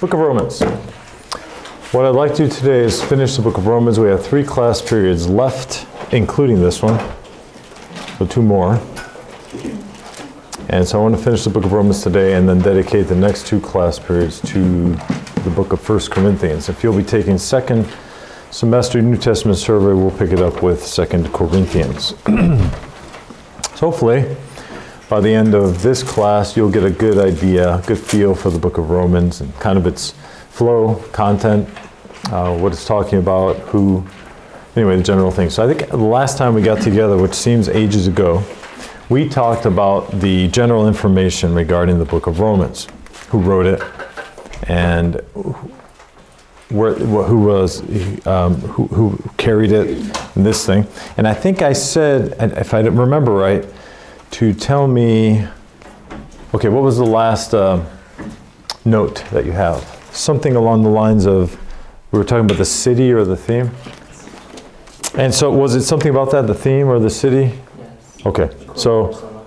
Book of Romans. What I'd like to do today is finish the book of Romans. We have 3 class periods left, including this one. So 2 more. And so I want to finish the book of Romans today and then dedicate the next 2 class periods to the book of 1 Corinthians. If you'll be taking second semester New Testament survey, we'll pick it up with 2 Corinthians. So hopefully, by the end of this class, you'll get a good idea, good feel for the book of Romans and kind of its flow, content, what it's talking about, who, anyway, the general thing. So I think the last time we got together, which seems ages ago, we talked about the general information regarding the book of Romans, who wrote it, and who carried it, and this thing. And I think I said, if I remember right, to tell me, okay, what was the last note that you have? Something along the lines of, we were talking about the city or the theme? And so was it something about that, the theme or the city? Yes. Okay, so,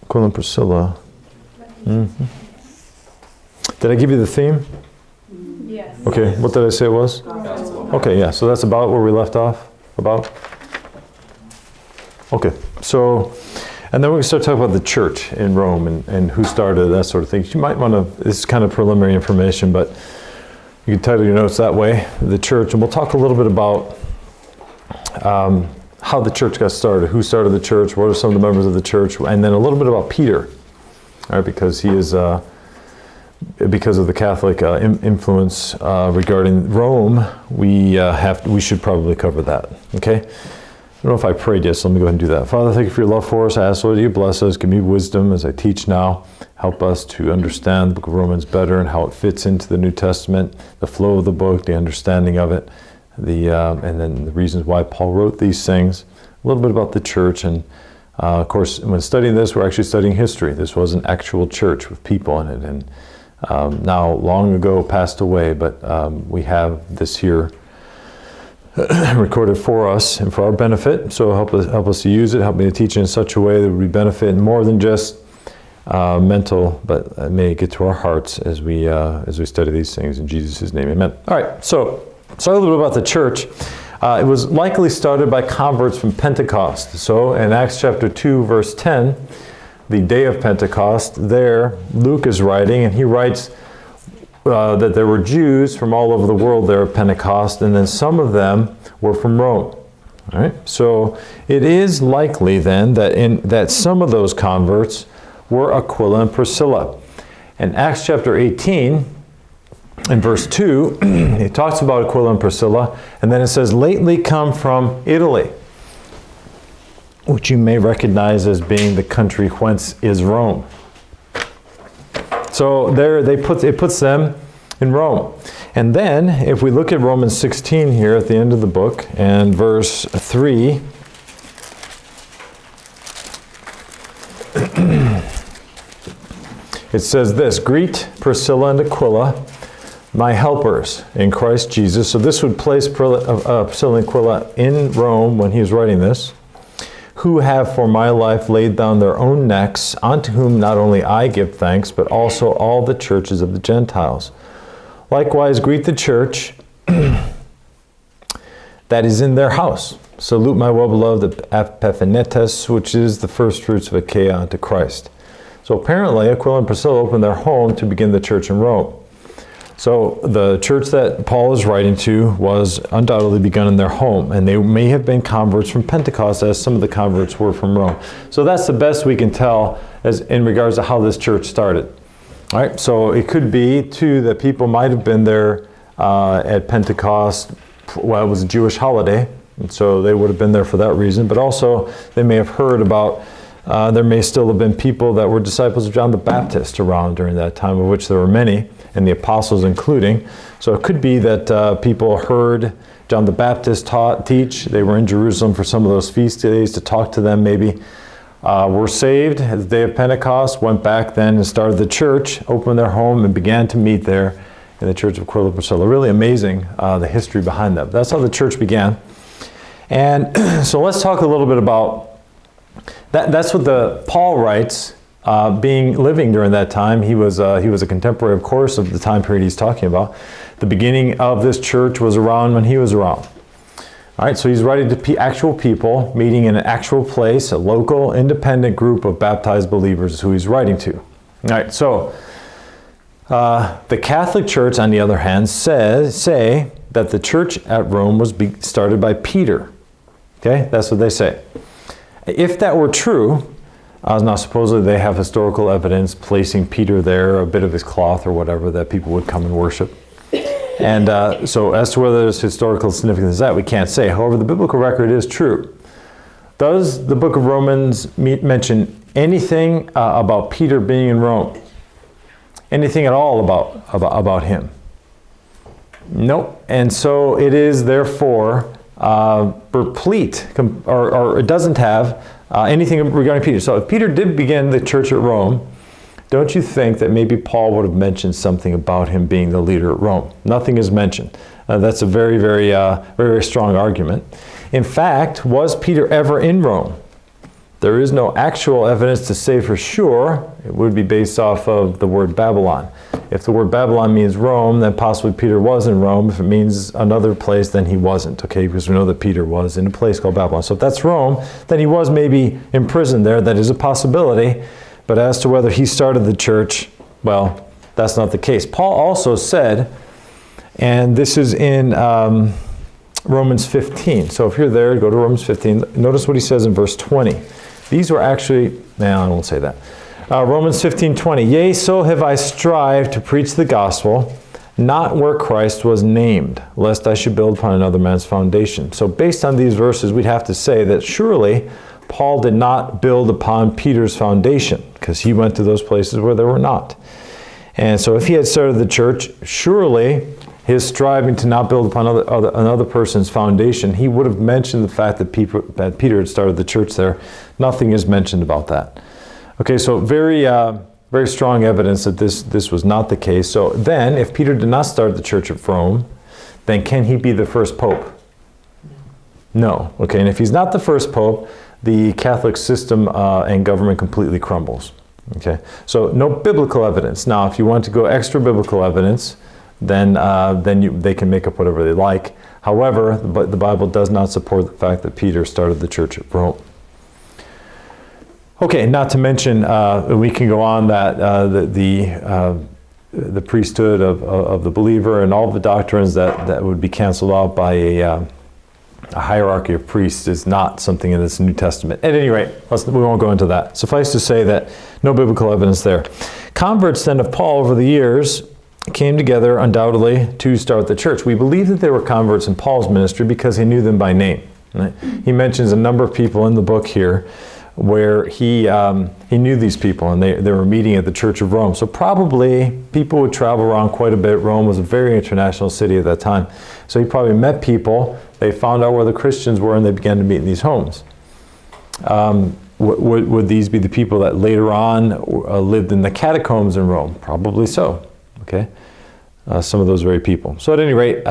Aquila and Priscilla. Mm-hmm. Did I give you the theme? Yes. Okay, what did I say it was? Okay, yeah, so that's about where we left off, about? Okay, so, and then we can start talking about the church in Rome and who started, that sort of thing. You might want to, this is kind of preliminary information, but you can title your notes that way, the church, and we'll talk a little bit about how the church got started, who started the church, what are some of the members of the church, and then a little bit about Peter, all right, because he is, because of the Catholic influence regarding Rome, we should probably cover that, okay? I don't know if I prayed yet, so let me go ahead and do that. Father, thank you for your love for us. I ask, Lord, that you bless us, give me wisdom as I teach now. Help us to understand the book of Romans better and how it fits into the New Testament, the flow of the book, the understanding of it, and then the reasons why Paul wrote these things, a little bit about the church. And of course, when studying this, we're actually studying history. This was an actual church with people in it, and now long ago passed away, but we have this here recorded for us and for our benefit. So help us to use it. Help me to teach it in such a way that we benefit more than just mental, but may it get to our hearts as we study these things in Jesus' name. Amen. All right. So a little bit about the church. It was likely started by converts from Pentecost. So in Acts chapter 2, verse 10, the day of Pentecost, there Luke is writing, and he writes that there were Jews from all over the world there at Pentecost, and then some of them were from Rome. All right? So it is likely then that some of those converts were Aquila and Priscilla. In Acts chapter 18, in verse 2, it talks about Aquila and Priscilla, and then it says, lately come from Italy, which you may recognize as being the country whence is Rome. So there it puts them in Rome. And then, if we look at Romans 16 here at the end of the book, and verse 3, it says this, greet Priscilla and Aquila, my helpers in Christ Jesus. So this would place Priscilla and Aquila in Rome when he was writing this, who have for my life laid down their own necks, unto whom not only I give thanks, but also all the churches of the Gentiles. Likewise, greet the church that is in their house. Salute my well-beloved Epaphroditus, which is the first fruits of Achaia unto Christ. So apparently, Aquila and Priscilla opened their home to begin the church in Rome. So the church that Paul is writing to was undoubtedly begun in their home, and they may have been converts from Pentecost, as some of the converts were from Rome. So that's the best we can tell as in regards to how this church started. All right, so it could be too that people might have been there at Pentecost while it was a Jewish holiday, and so they would have been there for that reason. But also they may have heard about. There may still have been people that were disciples of John the Baptist around during that time, of which there were many, and the apostles including. So it could be that people heard John the Baptist teach. They were in Jerusalem for some of those feast days to talk to them maybe. Were saved at the day of Pentecost, went back then and started the church, opened their home and began to meet there in the church of Aquila and Priscilla. Really amazing the history behind that. That's how the church began. And so let's talk a little bit about that. That's what Paul writes living during that time. He was a contemporary, of course, of the time period he's talking about. The beginning of this church was around when he was around. All right, so he's writing to actual people, meeting in an actual place, a local, independent group of baptized believers who he's writing to. All right, so the Catholic Church, on the other hand, say that the church at Rome was started by Peter. Okay, that's what they say. If that were true, now supposedly they have historical evidence placing Peter there, a bit of his cloth or whatever, that people would come and worship. And so as to whether there's historical significance of that, we can't say. However, the biblical record is true. Does the book of Romans mention anything about Peter being in Rome? Anything at all about him? Nope. And so it is therefore replete, or it doesn't have anything regarding Peter. So if Peter did begin the church at Rome, don't you think that maybe Paul would have mentioned something about him being the leader at Rome? Nothing is mentioned. That's a very, very strong argument. In fact, was Peter ever in Rome? There is no actual evidence to say for sure. It would be based off of the word Babylon. If the word Babylon means Rome, then possibly Peter was in Rome. If it means another place, then he wasn't, okay? Because we know that Peter was in a place called Babylon. So if that's Rome, then he was maybe imprisoned there. That is a possibility. But as to whether he started the church, well, that's not the case. Paul also said, and this is in Romans 15. So if you're there, go to Romans 15. Notice what he says in verse 20. These were actually, I won't say that. Romans 15:20. Yea, so have I strived to preach the gospel, not where Christ was named, lest I should build upon another man's foundation. So based on these verses, we'd have to say that surely Paul did not build upon Peter's foundation, because he went to those places where there were not. And so if he had started the church, surely his striving to not build upon another person's foundation, he would have mentioned the fact that Peter had started the church there. Nothing is mentioned about that. Okay, so very strong evidence that this was not the case. So then, if Peter did not start the church of Rome, then can he be the first pope? No. Okay, and if he's not the first pope, the Catholic system and government completely crumbles. Okay, so no biblical evidence. Now, if you want to go extra biblical evidence, then they can make up whatever they like. However, the Bible does not support the fact that Peter started the church at Rome. Okay, not to mention, we can go on that the priesthood of the believer and all the doctrines that would be canceled out by a hierarchy of priests is not something in this New Testament. At any rate, we won't go into that. Suffice to say that no biblical evidence there. Converts then of Paul over the years came together undoubtedly to start the church. We believe that they were converts in Paul's ministry because he knew them by name. Right? He mentions a number of people in the book here where he knew these people, and they were meeting at the Church of Rome. So probably people would travel around quite a bit. Rome was a very international city at that time. So he probably met people, they found out where the Christians were, and they began to meet in these homes. Would these be the people that later on lived in the catacombs in Rome? Probably so. Okay, some of those very people. So at any rate,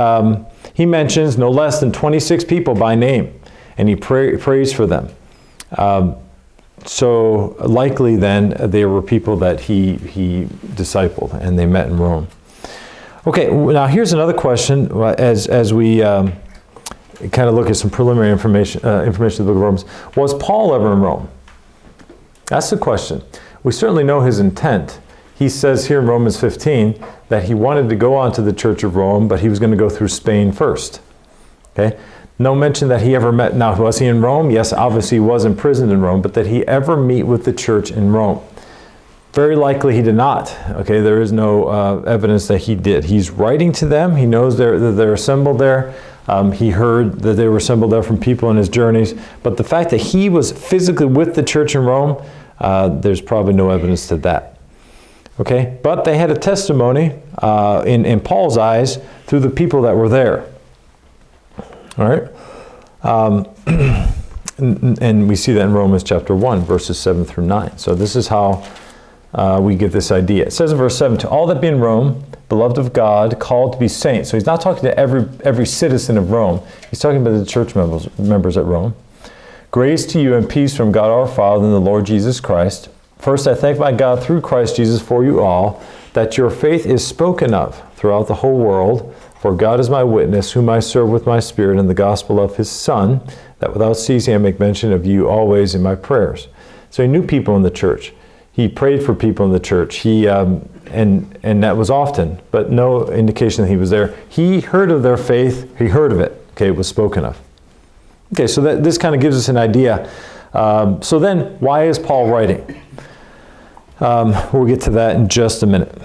he mentions no less than 26 people by name, and he prays for them. So likely then they were people that he discipled, and they met in Rome. Okay, now here's another question as we kind of look at some preliminary information in the book of Romans. Was Paul ever in Rome? That's the question. We certainly know his intent. He says here in Romans 15 that he wanted to go on to the Church of Rome, but he was going to go through Spain first. Okay? No mention that he ever met. Now, was he in Rome? Yes, obviously he was imprisoned in Rome, but did he ever meet with the church in Rome? Very likely he did not. Okay, there is no evidence that he did. He's writing to them. He knows that they're assembled there. He heard that they were assembled there from people in his journeys. But the fact that he was physically with the church in Rome, there's probably no evidence to that. Okay, but they had a testimony in Paul's eyes through the people that were there. All right, and we see that in Romans chapter 1, verses 7 through 9. So this is how we get this idea. It says in verse 7, to all that be in Rome, beloved of God, called to be saints. So he's not talking to every citizen of Rome. He's talking about the church members at Rome. Grace to you and peace from God our Father and the Lord Jesus Christ. First, I thank my God through Christ Jesus for you all, that your faith is spoken of throughout the whole world. For God is my witness, whom I serve with my spirit in the gospel of his Son, that without ceasing I make mention of you always in my prayers. So he knew people in the church. He prayed for people in the church. He and that was often, but no indication that he was there. He heard of their faith. He heard of it. Okay, it was spoken of. Okay, so this kind of gives us an idea. So then, why is Paul writing? We'll get to that in just a minute.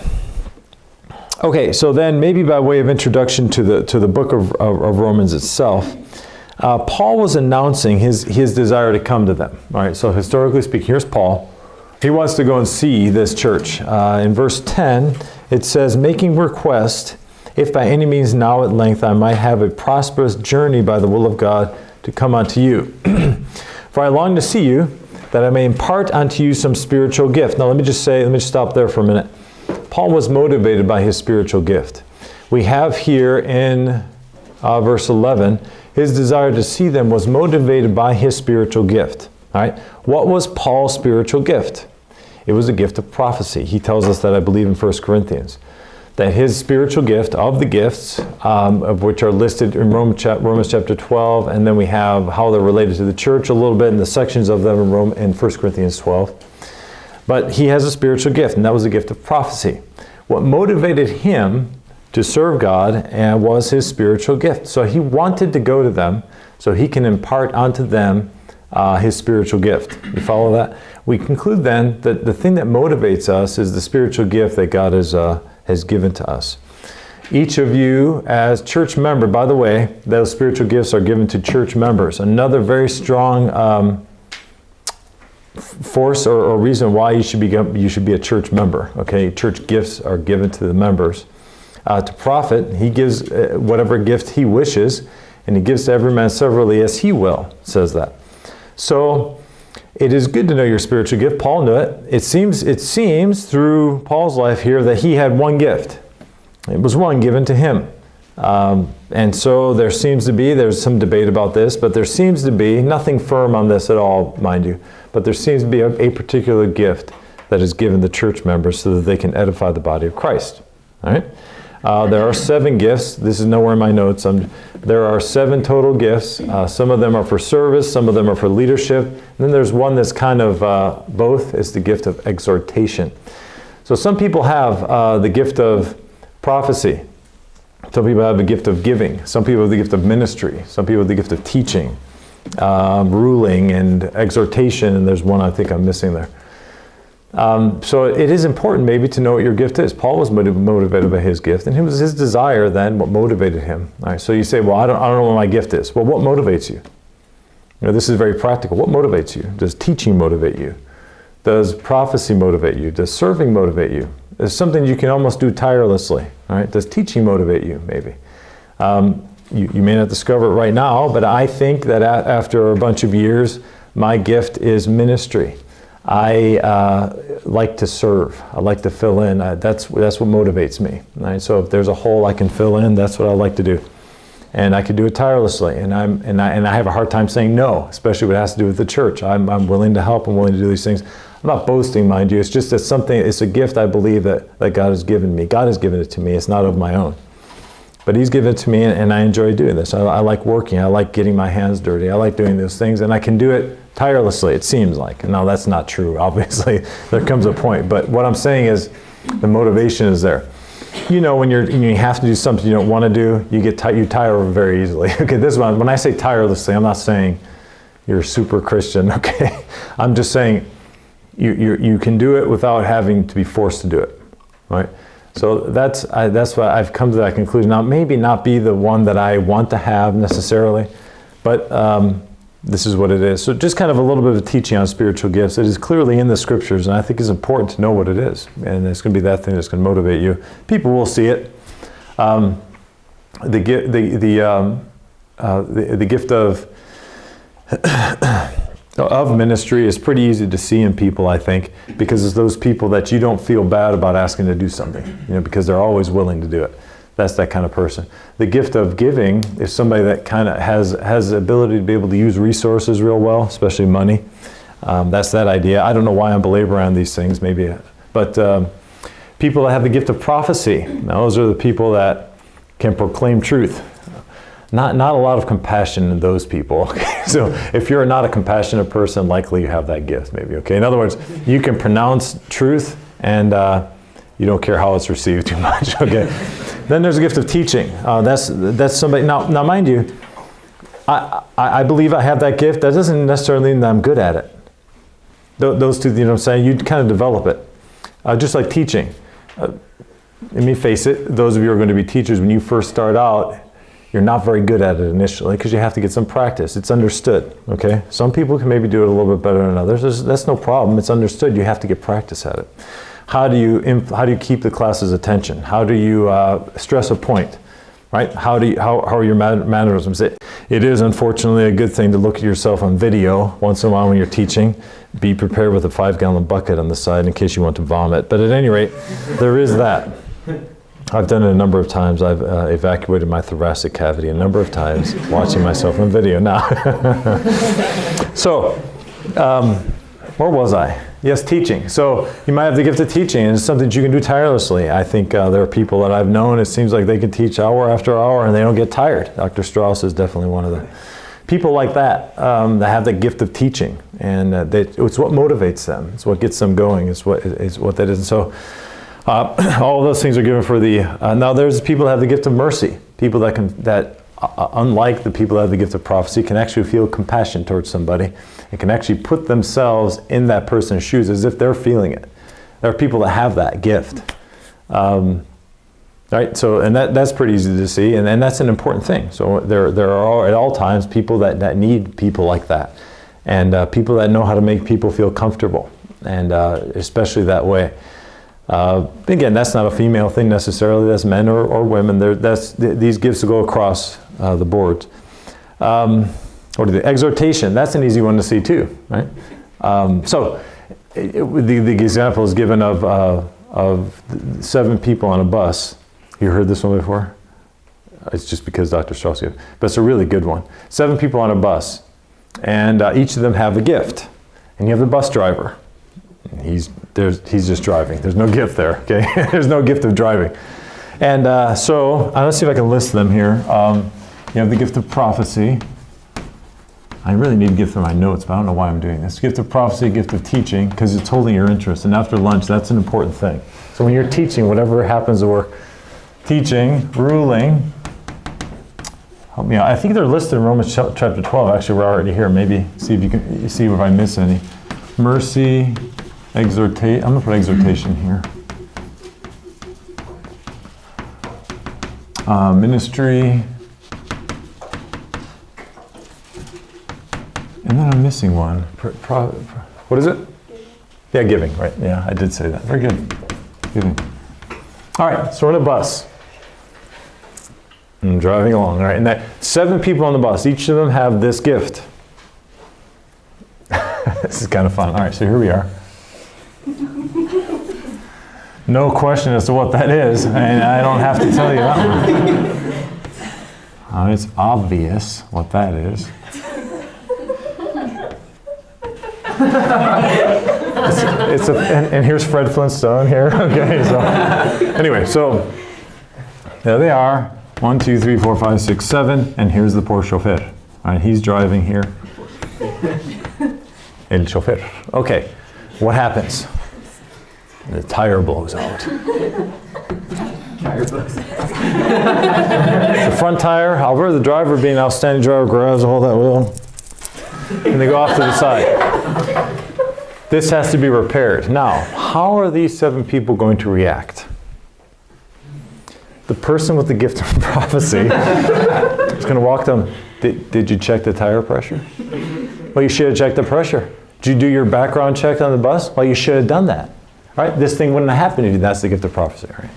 Okay, so then maybe by way of introduction to the book of Romans itself, Paul was announcing his desire to come to them. All right, so historically speaking, here's Paul. He wants to go and see this church. In verse 10, it says, making request, if by any means now at length I might have a prosperous journey by the will of God to come unto you. For I long to see you, that I may impart unto you some spiritual gift. Now let me just stop there for a minute. Paul was motivated by his spiritual gift. We have here in verse 11, his desire to see them was motivated by his spiritual gift. All right? What was Paul's spiritual gift? It was a gift of prophecy. He tells us that, I believe, in 1 Corinthians. That his spiritual gift, of the gifts, of which are listed in Romans chapter 12, and then we have how they're related to the church a little bit in the sections of them in 1 Corinthians 12. But he has a spiritual gift, and that was the gift of prophecy. What motivated him to serve God was his spiritual gift. So he wanted to go to them so he can impart onto them his spiritual gift. You follow that? We conclude then that the thing that motivates us is the spiritual gift that God has given to us. Each of you as church member, by the way, those spiritual gifts are given to church members. Another very strong force or reason why you should be a church member. Okay, church gifts are given to the members. To profit, he gives whatever gift he wishes, and he gives to every man severally as he will, says that. So it is good to know your spiritual gift. Paul knew it. It seems through Paul's life here that he had one gift. It was one given to him. And so there's some debate about this, but there seems to be, nothing firm on this at all, mind you, but there seems to be a particular gift that is given the church members so that they can edify the body of Christ. All right? There are 7 gifts. This is nowhere in my notes. There are 7 total gifts. Some of them are for service. Some of them are for leadership. And then there's one that's kind of both. It's the gift of exhortation. So some people have the gift of prophecy. Some people have the gift of giving. Some people have the gift of ministry. Some people have the gift of teaching, ruling, and exhortation. And there's one I think I'm missing there. So it is important maybe to know what your gift is. Paul was motivated by his gift, and it was his desire then what motivated him. All right, so you say, well, I don't know what my gift is. Well, what motivates you? You know, this is very practical. What motivates you? Does teaching motivate you? Does prophecy motivate you? Does serving motivate you? Is something you can almost do tirelessly. All right, does teaching motivate you? Maybe. You may not discover it right now, but I think that after a bunch of years, my gift is ministry. I like to serve. I like to fill in. That's what motivates me. Right? So if there's a hole I can fill in, that's what I like to do, and I can do it tirelessly. And I have a hard time saying no, especially when it has to do with the church. I'm willing to help. I'm willing to do these things. I'm not boasting, mind you. It's just that it's a gift I believe that God has given me. God has given it to me. It's not of my own. But he's given it to me, and I enjoy doing this. I like working. I like getting my hands dirty. I like doing those things, and I can do it tirelessly, it seems like. No, that's not true, obviously. There comes a point. But what I'm saying is the motivation is there. You know, when you have to do something you don't want to do, you tire very easily. Okay, this one, when I say tirelessly, I'm not saying you're a super Christian, okay? I'm just saying you can do it without having to be forced to do it, right? So that's why I've come to that conclusion. Now, maybe not be the one that I want to have necessarily, but this is what it is. So just kind of a little bit of teaching on spiritual gifts. It is clearly in the scriptures, and I think it's important to know what it is. And it's going to be that thing that's going to motivate you. People will see it. The gift of ministry is pretty easy to see in people, I think, because it's those people that you don't feel bad about asking to do something, because they're always willing to do it. That's that kind of person. The gift of giving is somebody that kind of has the ability to be able to use resources real well, especially money. That's that idea. I don't know why I'm belaboring on these things, maybe, but people that have the gift of prophecy, now those are the people that can proclaim truth. Not a lot of compassion in those people. So if you're not a compassionate person, likely you have that gift, maybe. Okay. In other words, you can pronounce truth and you don't care how it's received too much. Okay. Then there's a gift of teaching. That's somebody. Now, mind you, I believe I have that gift. That doesn't necessarily mean that I'm good at it. Those two, you know what I'm saying? You kind of develop it, just like teaching. Let me face it. Those of you who are going to be teachers, when you first start out, you're not very good at it initially because you have to get some practice. It's understood, okay? Some people can maybe do it a little bit better than others. That's no problem. It's understood. You have to get practice at it. How do you keep the class's attention? How do you stress a point, right? How are your mannerisms? It is unfortunately a good thing to look at yourself on video once in a while when you're teaching. Be prepared with a 5-gallon bucket on the side in case you want to vomit. But at any rate, there is that. I've done it a number of times. I've evacuated my thoracic cavity a number of times watching myself on video now. So, where was I? Yes, teaching. So you might have the gift of teaching, and it's something that you can do tirelessly. I think there are people that I've known, it seems like they can teach hour after hour and they don't get tired. Dr. Strauss is definitely one of the people like that that have the gift of teaching. And it's what motivates them. It's what gets them going. It's what that is. And so all of those things are given for the, now there's people that have the gift of mercy. People that unlike the people that have the gift of prophecy, can actually feel compassion towards somebody and can actually put themselves in that person's shoes as if they're feeling it. There are people that have that gift. Right? So, and that's pretty easy to see, and that's an important thing. So there are at all times people that need people like that, and people that know how to make people feel comfortable, and especially that way. Again, that's not a female thing necessarily. That's men or women. These gifts will go across the board. Exhortation. That's an easy one to see too, right? So the example is given of 7 people on a bus. You heard this one before? It's just because Dr. Strauss gave it. But it's a really good one. 7 people on a bus, and each of them have a gift. And you have the bus driver. He's just driving. There's no gift there, okay? There's no gift of driving. And so, let's see if I can list them here. You have the gift of prophecy. I really need to get through my notes, but I don't know why I'm doing this. Gift of prophecy, gift of teaching, because it's holding your interest. And after lunch, that's an important thing. So when you're teaching, whatever happens to work, teaching, ruling, help me out. I think they're listed in Romans chapter 12. Actually, we're already here. Maybe see if you can see if I miss any. Mercy, exhortation. I'm going to put exhortation here. Ministry. And then I'm missing one. What is it? Yeah, giving, right. Yeah, I did say that. Very good. Giving. All right, so we're on a bus. I'm driving along, all right? And that 7 people on the bus, each of them have this gift. This is kind of fun. All right, so here we are. No question as to what that is, and I don't have to tell you that one. It's obvious what that is. And here's Fred Flintstone here. Okay, so anyway, so there they are. 1, 2, 3, 4, 5, 6, 7, and here's the poor chauffeur. All right, he's driving here. El chauffeur. Okay, what happens? The tire blows out. Tire blows. The front tire, however, the driver, being an outstanding driver, grabs a hold of that wheel, and they go off to the side. This has to be repaired. Now, how are these 7 people going to react? The person with the gift of prophecy is going to walk them. Did you check the tire pressure? Well, you should have checked the pressure. Did you do your background check on the bus? Well, you should have done that. All right? This thing wouldn't have happened if you. That's the gift of prophecy. Right?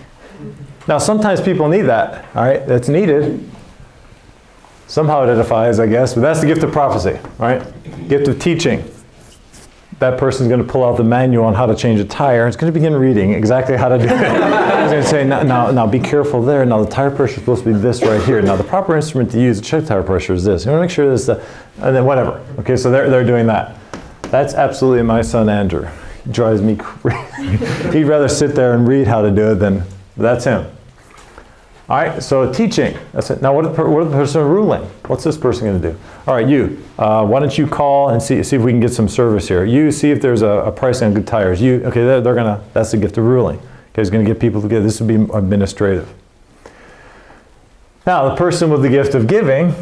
Now, sometimes people need that. All right? That's needed. Somehow it edifies, I guess, but that's the gift of prophecy. Right? Gift of teaching. That person's going to pull out the manual on how to change a tire. It's going to begin reading exactly how to do it. It's going to say, now be careful there. Now the tire pressure is supposed to be this right here. Now the proper instrument to use to check tire pressure is this. You want to make sure this, and then whatever. Okay, so they're doing that. That's absolutely my son Andrew. He drives me crazy. He'd rather sit there and read how to do it than, that's him. All right, so teaching. That's it. Now, what are the person ruling? What's this person going to do? All right, you. Why don't you call and see if we can get some service here? You see if there's a price on good tires. You, okay, they're gonna. That's the gift of ruling. Okay, he's going to get people together. This would be administrative. Now, the person with the gift of giving,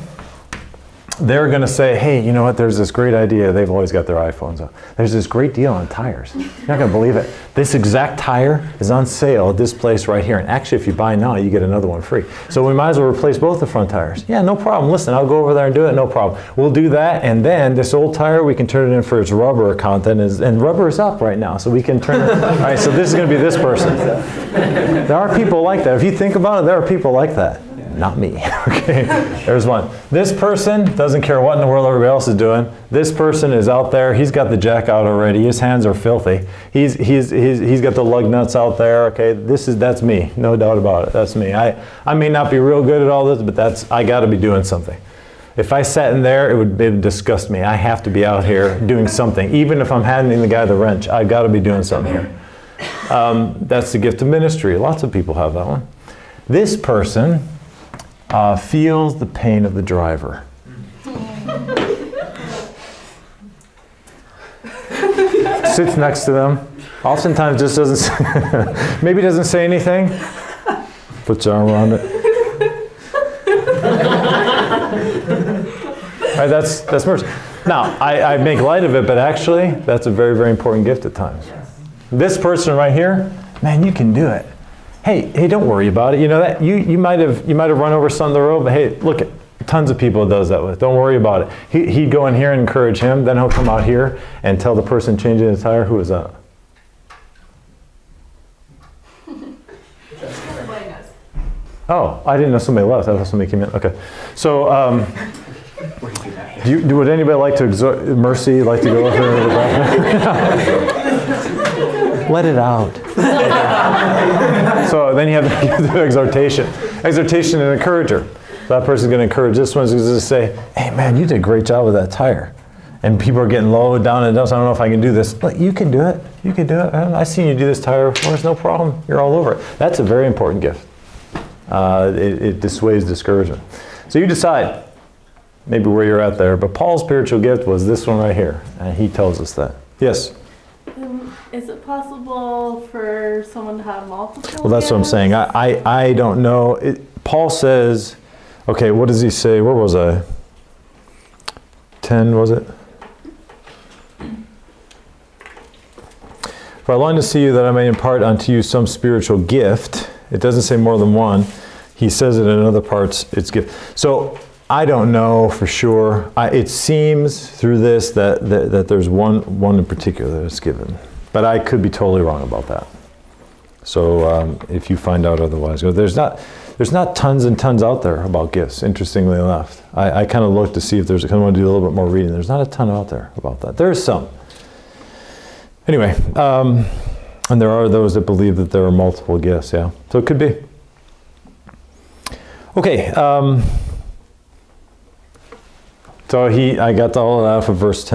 they're going to say, hey, you know what, there's this great idea. They've always got their iPhones up. There's this great deal on tires. You're not going to believe it. This exact tire is on sale at this place right here. And actually, if you buy now, you get another one free. So we might as well replace both the front tires. Yeah, no problem. Listen, I'll go over there and do it. No problem. We'll do that. And then this old tire, we can turn it in for its rubber content. And rubber is up right now. So we can turn it. All right, so this is going to be this person. There are people like that. If you think about it, there are people like that. Not me. Okay, there's one. This person doesn't care what in the world everybody else is doing. This person is out there. He's got the jack out already. His hands are filthy. He's got the lug nuts out there. Okay, that's me. No doubt about it. That's me. I may not be real good at all this, but I got to be doing something. If I sat in there, it would disgust me. I have to be out here doing something. Even if I'm handing the guy the wrench, I got to be doing something here. That's the gift of ministry. Lots of people have that one. This person feels the pain of the driver. Sits next to them. Oftentimes just doesn't, maybe doesn't say anything. Puts your arm around it. All right, that's mercy. Now, I make light of it, but actually, that's a very, very important gift at times. This person right here, man, you can do it. Hey, don't worry about it. You know that you might have run over some of the road, but hey, look, tons of people it does that with. Don't worry about it. He'd go in here and encourage him. Then he'll come out here and tell the person changing the tire, who is that? Oh, I didn't know somebody left. I thought somebody came in. Okay, so would anybody like to exhort mercy? Like to go over there to the bathroom? Let it out. So then you have the exhortation. Exhortation and encourager. That person's going to encourage this one's going to say, hey man, you did a great job with that tire. And people are getting low down and down, so I don't know if I can do this. But you can do it. You can do it. I've seen you do this tire before. There's no problem. You're all over it. That's a very important gift. It dissuades discouragement. So you decide maybe where you're at there. But Paul's spiritual gift was this one right here. And he tells us that. Yes? Is it possible for someone to have multiple Well, that's gifts? what I'm saying. I don't know. Paul says, okay, what does he say? Where was I? 10, was it? For I long to see you that I may impart unto you some spiritual gift. It doesn't say more than one. He says it in other parts, it's gift. So I don't know for sure. It seems through this that there's one in particular that's given. But I could be totally wrong about that. So if you find out otherwise, there's not tons and tons out there about gifts, interestingly enough. I kind of looked to see if there's, I want to do a little bit more reading. There's not a ton out there about that. There's some. Anyway, and there are those that believe that there are multiple gifts, yeah. So it could be. Okay. So I got all of that from verse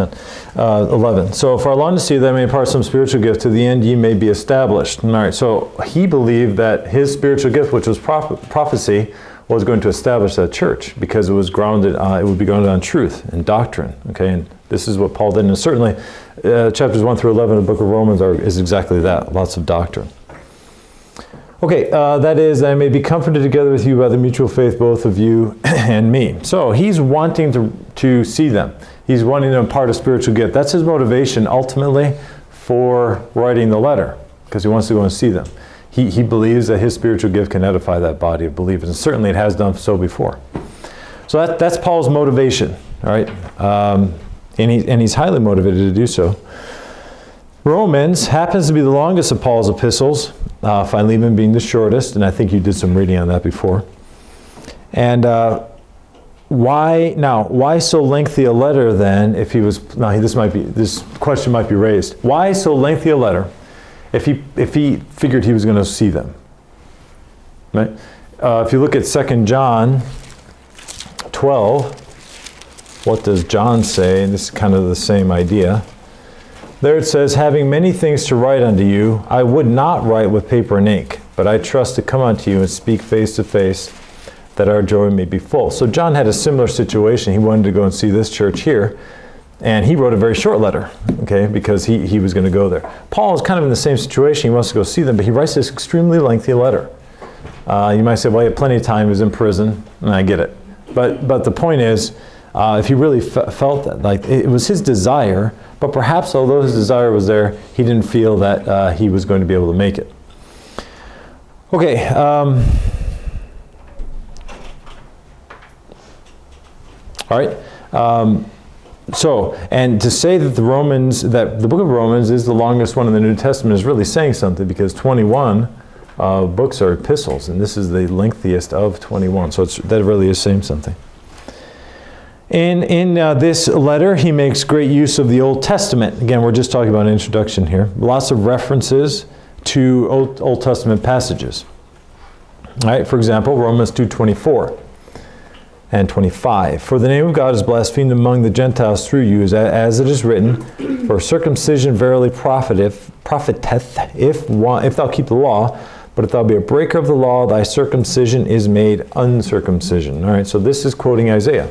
11. So for I long to see that I may impart some spiritual gift to the end ye may be established. All right, so he believed that his spiritual gift, which was prophecy, was going to establish that church because it was grounded, it would be grounded on truth and doctrine. Okay, and this is what Paul did. And certainly chapters 1 through 11 of the book of Romans is exactly that, lots of doctrine. Okay, that is, I may be comforted together with you by the mutual faith, both of you and me. So he's wanting to see them. He's wanting to impart a spiritual gift. That's his motivation, ultimately, for writing the letter, because he wants to go and see them. He believes that his spiritual gift can edify that body of believers, and certainly it has done so before. So that's Paul's motivation, all right? And he's highly motivated to do so. Romans happens to be the longest of Paul's epistles, Philemon being the shortest, and I think you did some reading on that before. And why so lengthy a letter then? If he was this question might be raised. Why so lengthy a letter if he figured he was going to see them? Right? If you look at 2 John 12, what does John say? And this is kind of the same idea. There it says, having many things to write unto you, I would not write with paper and ink, but I trust to come unto you and speak face to face, that our joy may be full. So John had a similar situation. He wanted to go and see this church here, and he wrote a very short letter, okay, because he was going to go there. Paul is kind of in the same situation. He wants to go see them, but he writes this extremely lengthy letter. You might say, well, he had plenty of time. He was in prison, and I get it. But the point is, if he really felt that, like it was his desire, but perhaps although his desire was there, he didn't feel that he was going to be able to make it. Okay. All right. So, and to say that the book of Romans is the longest one in the New Testament is really saying something, because 21 books are epistles, and this is the lengthiest of 21. So that really is saying something. In this letter, he makes great use of the Old Testament. Again, we're just talking about an introduction here. Lots of references to Old Testament passages. All right, for example, Romans 2:24 and 25. For the name of God is blasphemed among the Gentiles through you, as it is written, for circumcision verily profiteth, if thou keep the law, but if thou be a breaker of the law, thy circumcision is made uncircumcision. All right, so this is quoting Isaiah.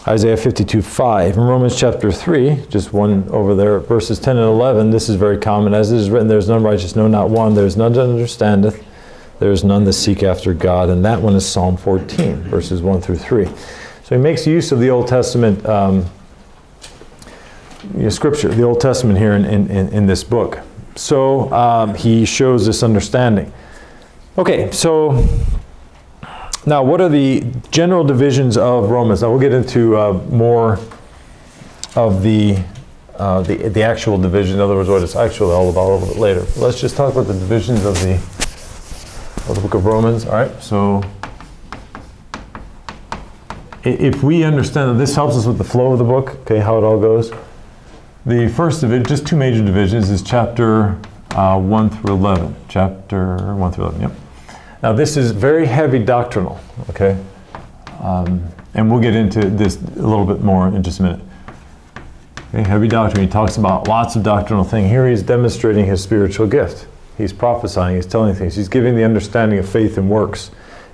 Isaiah 52:5. In Romans chapter 3, just one over there, verses 10 and 11, this is very common. As it is written, there is none righteous, no, not one. There is none that understandeth. There is none that seek after God. And that one is Psalm 14, verses 1 through 3. So he makes use of the Old Testament scripture, the Old Testament here in this book. So he shows this understanding. Okay, so now what are the general divisions of Romans? Now we'll get into more of the actual division, in other words, what it's actually all about a little bit later. Let's just talk about the divisions of the book of Romans. All right, so if we understand that this helps us with the flow of the book, okay, how it all goes. The first division, just two major divisions, is chapter 1 through 11. Chapter 1 through 11, yep. Now this is very heavy doctrinal, okay? And we'll get into this a little bit more in just a minute. Okay, heavy doctrine, he talks about lots of doctrinal things. Here he's demonstrating his spiritual gift. He's prophesying, he's telling things, he's giving the understanding of faith and works.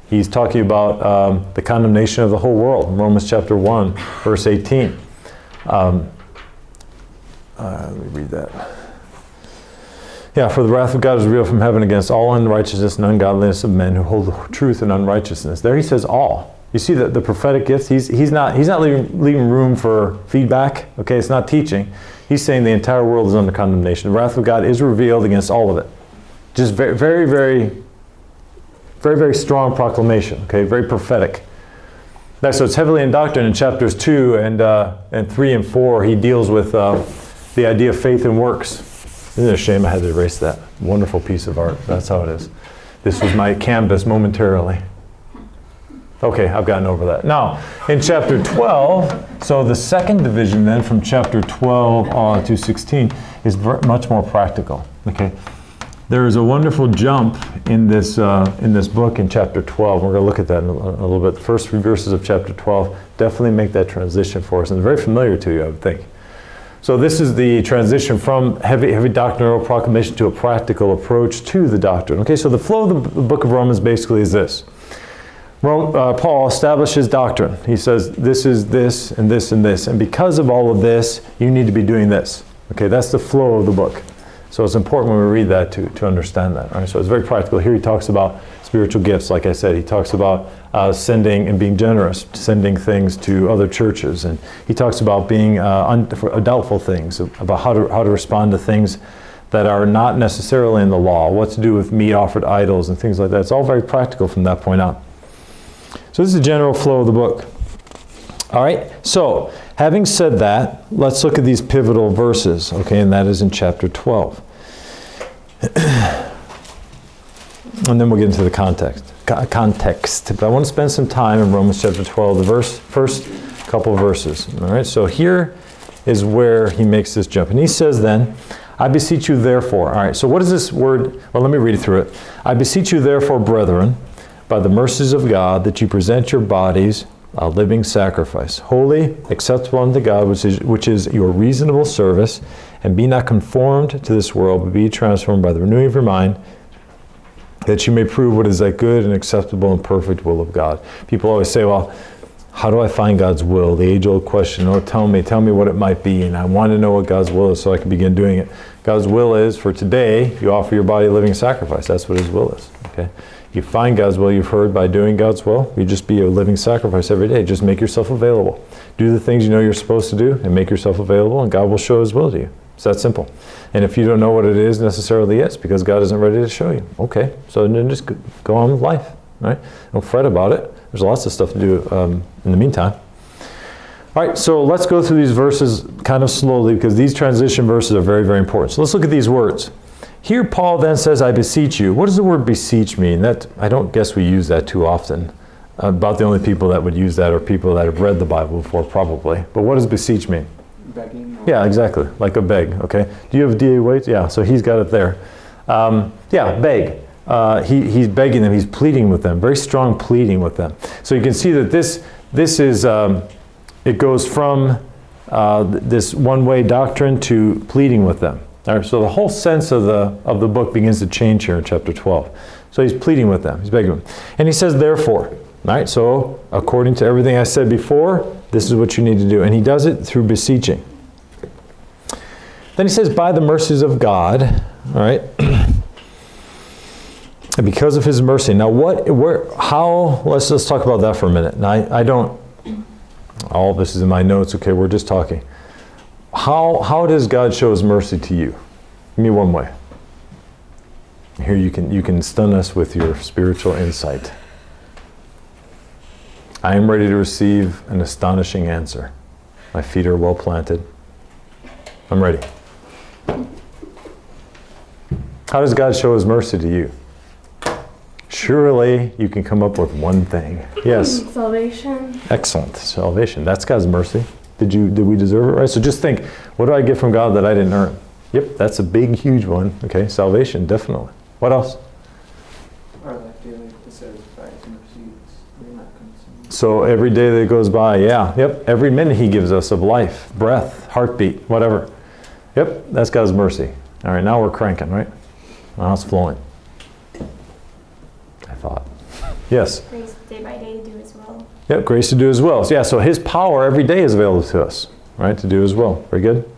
He's talking about the condemnation of the whole world in Romans chapter 1, verse 18. Let me read that. Yeah, for the wrath of God is revealed from heaven against all unrighteousness and ungodliness of men who hold the truth in unrighteousness. There he says all. You see that the prophetic gifts, he's not leaving room for feedback. Okay, it's not teaching. He's saying the entire world is under condemnation. The wrath of God is revealed against all of it. Just very, very, very, very, very strong proclamation. Okay, very prophetic. So it's heavily in doctrine. In chapters 2 and 3 and 4, he deals with the idea of faith and works. Isn't it a shame I had to erase that? Wonderful piece of art. That's how it is. This was my canvas momentarily. Okay, I've gotten over that. Now, in chapter 12, so the second division then from chapter 12 to 16 is much more practical. Okay, there is a wonderful jump in this book in chapter 12. We're going to look at that in a little bit. The first few verses of chapter 12 definitely make that transition for us, and it's very familiar to you, I would think. So this is the transition from heavy doctrinal proclamation to a practical approach to the doctrine. Okay, so the flow of the book of Romans basically is this. Paul establishes doctrine. He says, this is this, and this, and this. And because of all of this, you need to be doing this. Okay, that's the flow of the book. So it's important when we read that to understand that. All right, so it's very practical. Here he talks about spiritual gifts, like I said. He talks about sending and being generous, sending things to other churches. And he talks about being doubtful things, about how to respond to things that are not necessarily in the law, what to do with meat offered idols and things like that. It's all very practical from that point on. So this is the general flow of the book. All right, so having said that, let's look at these pivotal verses, okay, and that is in chapter 12. And then we'll get into the context. But I want to spend some time in Romans chapter 12, the first couple verses. All right, so here is where he makes this jump. And he says then, I beseech you therefore. All right, so what is this word? Well, let me read through it. I beseech you therefore, brethren, by the mercies of God, that you present your bodies a living sacrifice, holy, acceptable unto God, which is your reasonable service. And be not conformed to this world, but be transformed by the renewing of your mind, that you may prove what is that good and acceptable and perfect will of God. People always say, well, how do I find God's will? The age-old question, oh, tell me what it might be. And I want to know what God's will is so I can begin doing it. God's will is, for today, you offer your body a living sacrifice. That's what his will is, okay? You find God's will, you've heard, by doing God's will. You just be a living sacrifice every day. Just make yourself available. Do the things you know you're supposed to do and make yourself available, and God will show his will to you. It's that simple. And if you don't know what it is necessarily, it's because God isn't ready to show you. Okay, so then just go on with life, right? Don't fret about it. There's lots of stuff to do in the meantime. All right, so let's go through these verses kind of slowly because these transition verses are very, very important. So let's look at these words. Here Paul then says, I beseech you. What does the word beseech mean? That I don't guess we use that too often. About the only people that would use that are people that have read the Bible before, probably. But what does beseech mean? Begging. Yeah, exactly, like a beg, okay? Do you have D.A. Waite? Yeah, so he's got it there. Beg. He's begging them, he's pleading with them, very strong pleading with them. So you can see that this is, it goes from this one-way doctrine to pleading with them. All right, so the whole sense of the book begins to change here in chapter 12. So he's pleading with them, he's begging them. And he says, therefore, all right, so according to everything I said before, this is what you need to do. And he does it through beseeching. Then he says, by the mercies of God, all right, and because of his mercy. Now let's talk about that for a minute. Now I don't, all of this is in my notes, okay, we're just talking. How does God show his mercy to you? Give me one way. Here you can stun us with your spiritual insight. I am ready to receive an astonishing answer. My feet are well planted. I'm ready. How does God show his mercy to you? Surely you can come up with one thing. Yes. Salvation. Excellent. Salvation. That's God's mercy. Did we deserve it, right? So just think, what do I get from God that I didn't earn? Yep, that's a big, huge one. Okay, salvation, definitely. What else? Our life daily to satisfy his mercies. We're not consumed. So every day that goes by, every minute he gives us of life, breath, heartbeat, whatever. Yep, that's God's mercy. All right, now we're cranking, right? Now it's flowing. I thought. Yes? Grace day by day to do his will. Yep, grace to do his will. So, so his power every day is available to us, right, to do his will. Very good?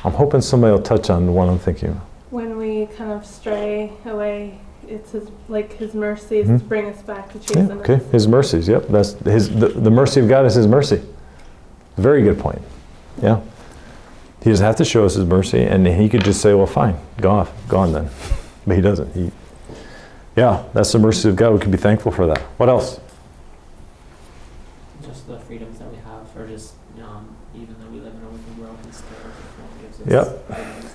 I'm hoping somebody will touch on the one I'm thinking of. When we kind of stray away, it's his mercies to bring us back to chasing us. Okay, his mercies, yep. That's the mercy of God is his mercy. Very good point. Yeah. He doesn't have to show us his mercy, and he could just say, well, fine, go on then. But he doesn't. That's the mercy of God. We can be thankful for that. What else? Just the freedoms that we have, or just even though we live in a wicked world, he still gives us.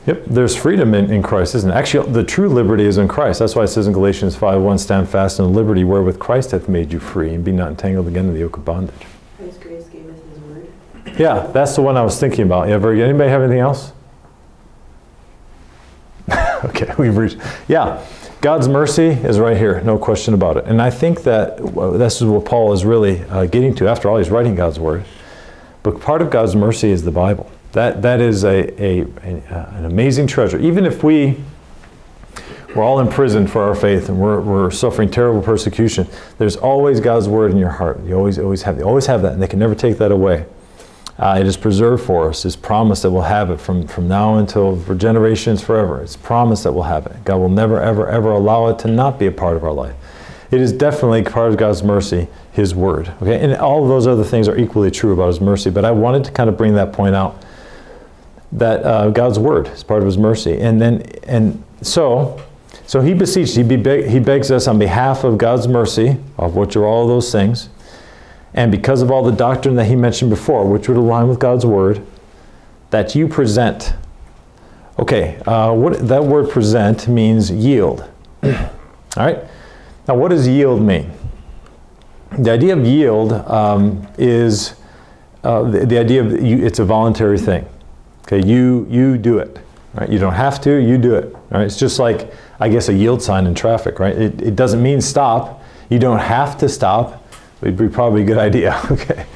Yep. There's freedom in Christ, isn't it? Actually, the true liberty is in Christ. That's why it says in Galatians 5:1, stand fast in liberty wherewith Christ hath made you free, and be not entangled again in the yoke of bondage. His grace gave us his word. Yeah, that's the one I was thinking about. Yeah, very good. Anybody have anything else? Okay, we've reached. Yeah, God's mercy is right here, no question about it. And I think that this is what Paul is really getting to. After all, he's writing God's word. But part of God's mercy is the Bible. That is an amazing treasure. Even if we're all imprisoned for our faith and we're suffering terrible persecution, there's always God's word in your heart. You always have that, and they can never take that away. It is preserved for us. It's promised that we'll have it from now until for generations forever. It's promised that we'll have it. God will never, ever, ever allow it to not be a part of our life. It is definitely part of God's mercy, his word. Okay, and all of those other things are equally true about his mercy. But I wanted to kind of bring that point out, that God's word is part of his mercy. So he beseeches, he begs us on behalf of God's mercy, of which are all those things, and because of all the doctrine that he mentioned before, which would align with God's word, that you present. Okay, what that word present means yield. All right? Now, what does yield mean? The idea of yield is the idea of it's a voluntary thing. Okay, you do it. Right? You don't have to, you do it. All right? It's just like, I guess, a yield sign in traffic, right? It doesn't mean stop. You don't have to stop. Would be probably a good idea. Okay.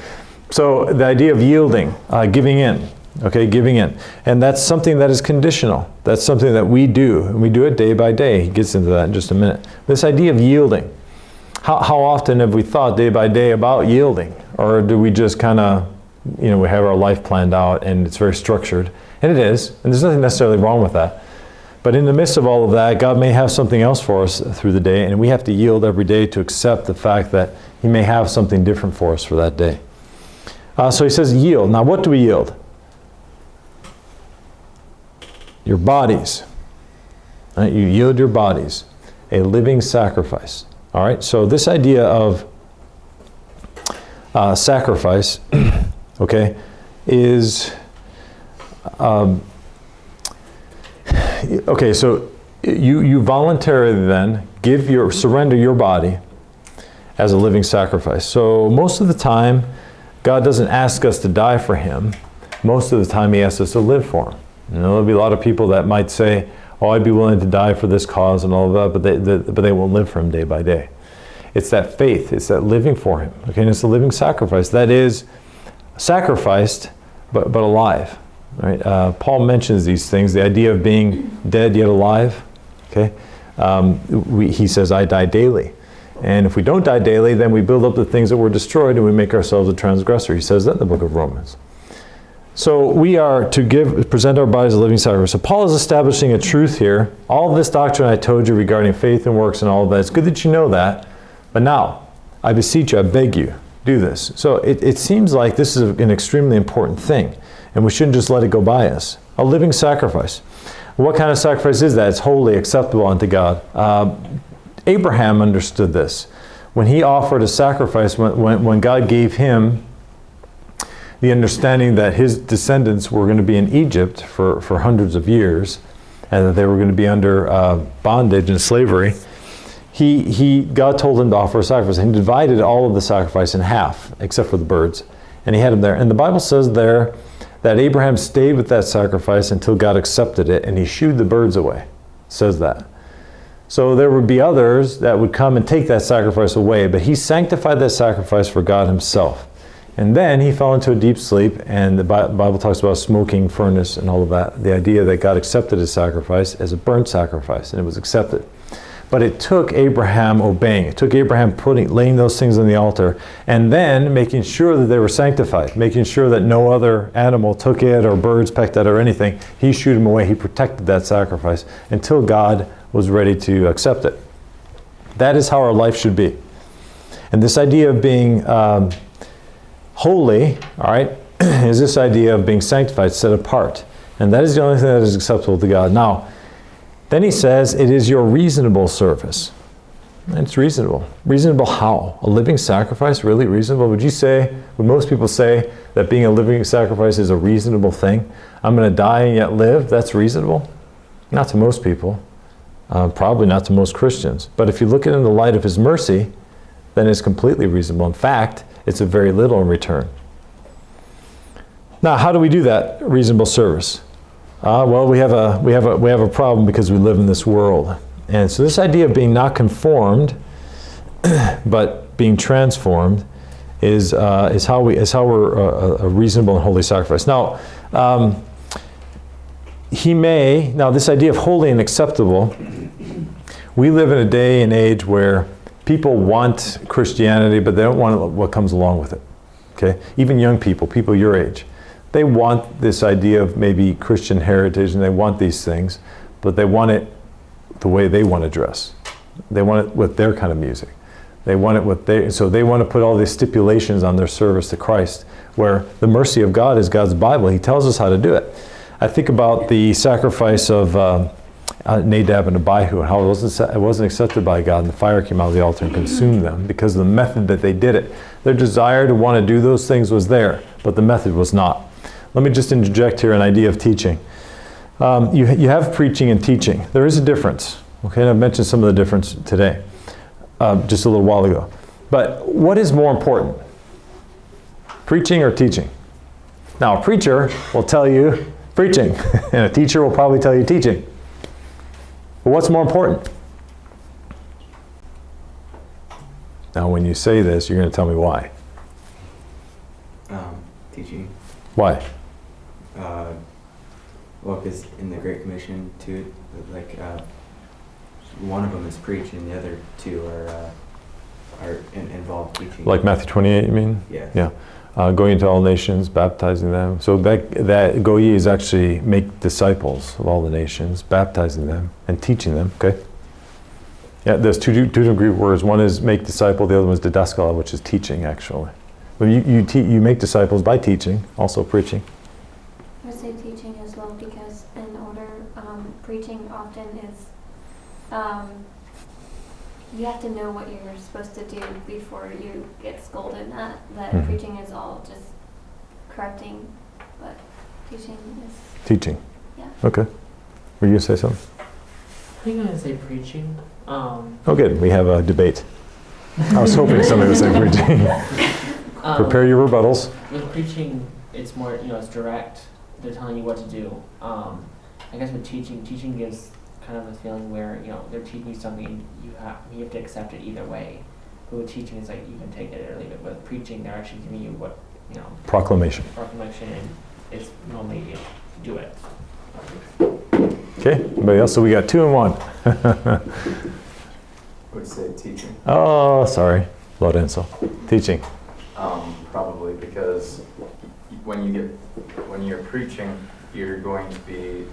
So the idea of yielding, giving in. Okay, giving in. And that's something that is conditional. That's something that we do, and we do it day by day. He gets into that in just a minute. This idea of yielding. How often have we thought day by day about yielding? Or do we just kind of, we have our life planned out and it's very structured? And it is, and there's nothing necessarily wrong with that. But in the midst of all of that, God may have something else for us through the day, and we have to yield every day to accept the fact that He may have something different for us for that day. So He says yield. Now what do we yield? Your bodies. Right? You yield your bodies. A living sacrifice. All right? So this idea of sacrifice, okay, is... okay, so you voluntarily then surrender your body as a living sacrifice. So most of the time, God doesn't ask us to die for Him. Most of the time, He asks us to live for Him. There'll be a lot of people that might say, "Oh, I'd be willing to die for this cause and all of that," but they won't live for Him day by day. It's that faith. It's that living for Him. Okay, and it's a living sacrifice that is sacrificed, but alive. Right? Paul mentions these things. The idea of being dead yet alive. Okay, he says, "I die daily." And if we don't die daily, then we build up the things that were destroyed, and we make ourselves a transgressor. He says that in the book of Romans. So we are to present our bodies as a living sacrifice. So Paul is establishing a truth here. All of this doctrine I told you regarding faith and works and all of that, it's good that you know that. But now, I beseech you, I beg you, do this. So it seems like this is an extremely important thing, and we shouldn't just let it go by us. A living sacrifice. What kind of sacrifice is that? It's holy, acceptable unto God. Abraham understood this. When he offered a sacrifice, when God gave him the understanding that his descendants were going to be in Egypt for hundreds of years, and that they were going to be under bondage and slavery, God told him to offer a sacrifice. And he divided all of the sacrifice in half, except for the birds. And he had them there. And the Bible says there that Abraham stayed with that sacrifice until God accepted it, and he shooed the birds away. It says that. So there would be others that would come and take that sacrifice away, but he sanctified that sacrifice for God Himself. And then he fell into a deep sleep, and the Bible talks about a smoking furnace and all of that. The idea that God accepted his sacrifice as a burnt sacrifice, and it was accepted. But it took Abraham obeying. It took Abraham laying those things on the altar, and then making sure that they were sanctified, making sure that no other animal took it or birds pecked at it or anything. He shooed them away. He protected that sacrifice until God was ready to accept it. That is how our life should be. And this idea of being holy, all right, is this idea of being sanctified, set apart. And that is the only thing that is acceptable to God. Now, then he says, it is your reasonable service. And it's reasonable. Reasonable how? A living sacrifice? Really reasonable? Would most people say that being a living sacrifice is a reasonable thing? I'm going to die and yet live? That's reasonable? Not to most people. Probably not to most Christians. But if you look at it in the light of His mercy, then it's completely reasonable. In fact, it's a very little in return. Now, how do we do that reasonable service? Well, we have a problem because we live in this world, and so this idea of being not conformed, but being transformed, is how we're a reasonable and holy sacrifice. Now, this idea of holy and acceptable. We live in a day and age where people want Christianity, but they don't want what comes along with it. Okay, even young people your age. They want this idea of maybe Christian heritage, and they want these things, but they want it the way they want to dress. They want it with their kind of music. They want it so they want to put all these stipulations on their service to Christ, where the mercy of God is God's Bible. He tells us how to do it. I think about the sacrifice of Nadab and Abihu, and how it wasn't accepted by God, and the fire came out of the altar and consumed them because of the method that they did it. Their desire to want to do those things was there, but the method was not. Let me just interject here an idea of teaching. You have preaching and teaching. There is a difference. Okay, and I've mentioned some of the difference today, just a little while ago. But what is more important? Preaching or teaching? Now, a preacher will tell you preaching, and a teacher will probably tell you teaching. But what's more important? Now, when you say this, you're going to tell me why. Teaching. Why? Well, because in the Great Commission, too, like one of them is preach, and the other two are involved teaching. Like Matthew 28, you mean? Yeah. Yeah. Going into all nations, baptizing them. So that go ye is actually make disciples of all the nations, baptizing them and teaching them. Okay. Yeah, there's two different Greek words. One is make disciple. The other one is didaskala, which is teaching, actually. But you make disciples by teaching, also preaching. I would say teaching as well, because in order, preaching often is, you have to know what you're supposed to do before you get scolded. Not that Mhm. preaching is all just correcting, but teaching is, Teaching. yeah. Okay. Were you going to say something? I think I'm gonna say preaching. Oh, good. We have a debate. I was hoping somebody would say preaching. Prepare your rebuttals. With preaching, it's more, it's direct. They're telling you what to do. I guess with teaching gives kind of a feeling where, they're teaching you something, you have to accept it either way. But with teaching, it's like you can take it or leave it. With preaching, they're actually giving you what, Proclamation. proclamation, and it's normally, do it. Okay. Anybody else? So we got 2 and 1. Would say teaching. Oh, sorry. Lorenzo. Teaching. Probably because when you're preaching, you're going to be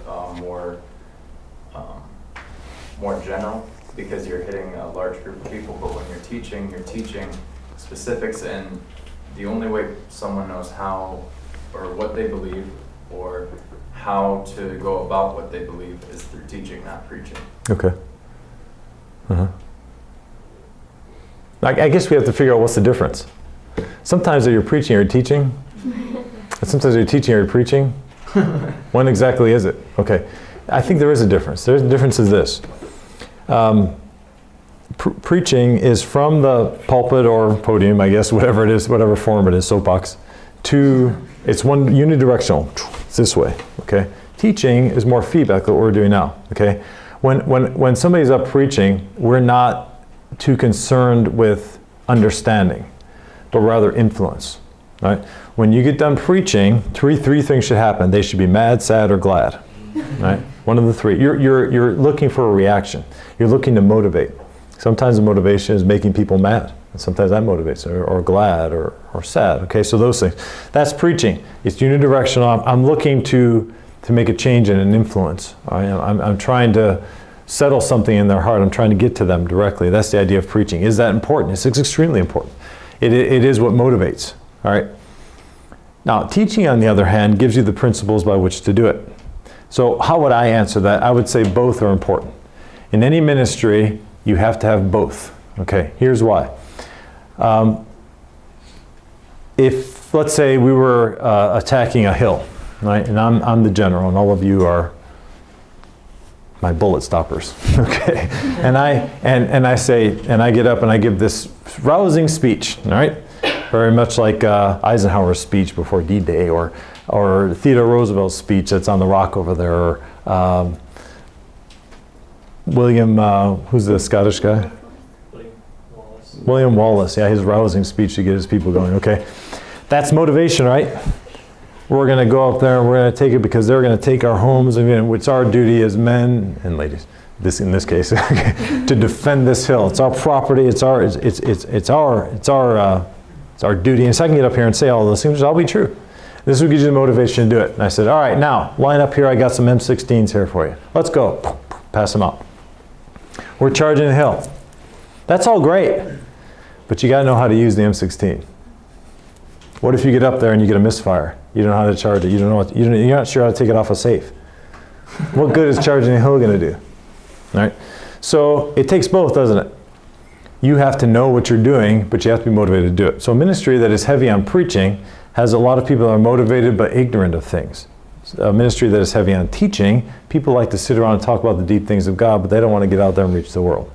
more general because you're hitting a large group of people. But when you're teaching specifics, and the only way someone knows how or what they believe or how to go about what they believe is through teaching, not preaching. Okay. Uh-huh. I guess we have to figure out what's the difference. Sometimes you're preaching or teaching, and sometimes you're teaching or preaching. When exactly is it? Okay. I think there is a difference. The difference is this. Preaching is from the pulpit or podium, I guess, whatever it is, whatever form it is, soapbox, it's one unidirectional. It's this way, okay? Teaching is more feedback, like what we're doing now, okay? When somebody's up preaching, we're not too concerned with understanding, but rather influence, right? When you get done preaching, three things should happen. They should be mad, sad, or glad, right? One of the three. You're looking for a reaction. You're looking to motivate. Sometimes the motivation is making people mad. And sometimes that motivates, or glad, or sad. Okay, so those things. That's preaching. It's unidirectional. I'm looking to make a change and an influence. I'm trying to settle something in their heart. I'm trying to get to them directly. That's the idea of preaching. Is that important? It's extremely important. It is what motivates. All right. Now, teaching, on the other hand, gives you the principles by which to do it. So how would I answer that? I would say both are important. In any ministry, you have to have both. Okay, here's why. If, let's say, we were attacking a hill, right, and I'm the general, and all of you are my bullet stoppers, okay, and I say, and I get up and I give this rousing speech, all right, very much like Eisenhower's speech before D-Day, or Theodore Roosevelt's speech that's on the rock over there, or William, who's the Scottish guy? William Wallace, yeah, his rousing speech to get his people going, okay. That's motivation, right? We're going to go up there and we're going to take it because they're going to take our homes, and it's our duty as men and ladies, in this case, to defend this hill. It's our property. It's our duty. And so I can get up here and say all those things, which all be true. This will give you the motivation to do it. And I said, all right, now line up here. I got some M16s here for you. Let's go. Pass them out. We're charging the hill. That's all great, but you got to know how to use the M16. What if you get up there and you get a misfire? You don't know how to charge it. You don't know you're not sure how to take it off a safe. What good is charging a hill going to do? All right. So it takes both, doesn't it? You have to know what you're doing, but you have to be motivated to do it. So a ministry that is heavy on preaching has a lot of people that are motivated but ignorant of things. A ministry that is heavy on teaching, people like to sit around and talk about the deep things of God, but they don't want to get out there and reach the world.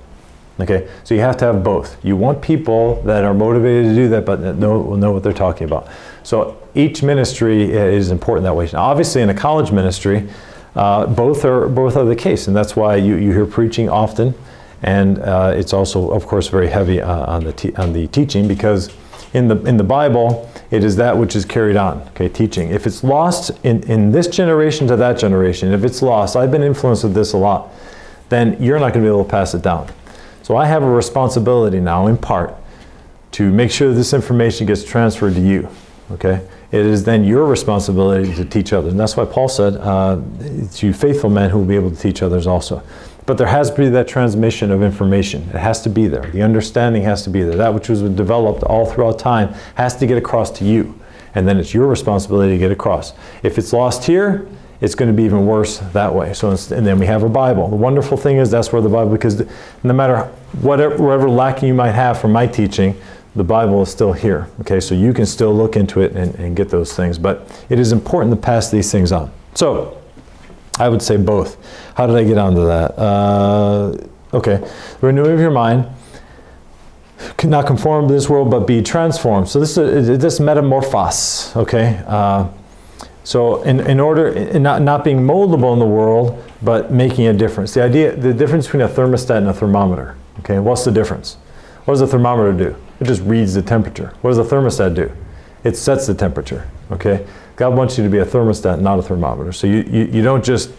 Okay, so you have to have both. You want people that are motivated to do that, but will know what they're talking about. So each ministry is important that way. Now, obviously, in a college ministry, both are the case, and that's why you hear preaching often, And it's also, of course, very heavy on the teaching, because in the Bible, it is that which is carried on, okay, teaching. If it's lost in this generation to that generation, if it's lost, I've been influenced with this a lot, then you're not going to be able to pass it down. So I have a responsibility now, in part, to make sure this information gets transferred to you, okay? It is then your responsibility to teach others. And that's why Paul said, to faithful men who will be able to teach others also. But there has to be that transmission of information. It has to be there. The understanding has to be there. That which was developed all throughout time has to get across to you. And then it's your responsibility to get across. If it's lost here, it's going to be even worse that way. So, and then we have a Bible. The wonderful thing is that's where the Bible, because no matter whatever lacking you might have from my teaching, the Bible is still here. Okay, so you can still look into it and get those things. But it is important to pass these things on. So, I would say both. How did I get onto that? Okay, the renewing of your mind, not conform to this world, but be transformed. So this is this metamorphos. Okay, so in order, not being moldable in the world, but making a difference. The difference between a thermostat and a thermometer. Okay, what's the difference? What does a thermometer do? It just reads the temperature. What does a thermostat do? It sets the temperature. Okay. God wants you to be a thermostat, not a thermometer. So you don't just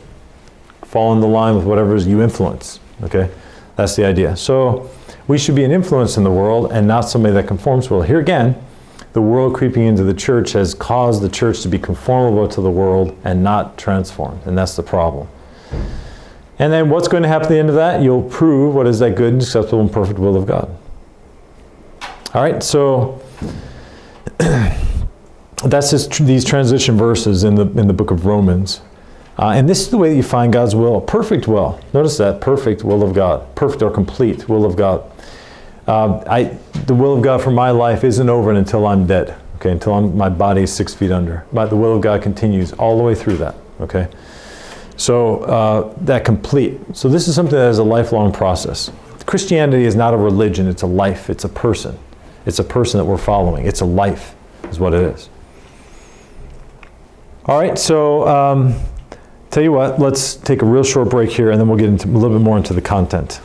fall in the line with whatever you influence, okay? That's the idea. So we should be an influence in the world and not somebody that conforms to the world. Here again, the world creeping into the church has caused the church to be conformable to the world and not transformed, and that's the problem. And then what's going to happen at the end of that? You'll prove what is that good and acceptable and perfect will of God. All right, so that's just these transition verses in the book of Romans. And this is the way that you find God's will, perfect will. Notice that, perfect will of God, perfect or complete will of God. The will of God for my life isn't over until I'm dead, okay, until my body is 6 feet under. But the will of God continues all the way through that, okay? So that complete. So this is something that is a lifelong process. Christianity is not a religion, it's a life, it's a person. It's a person that we're following. It's a life, is what it is. All right, so tell you what, let's take a real short break here and then we'll get into a little bit more into the content.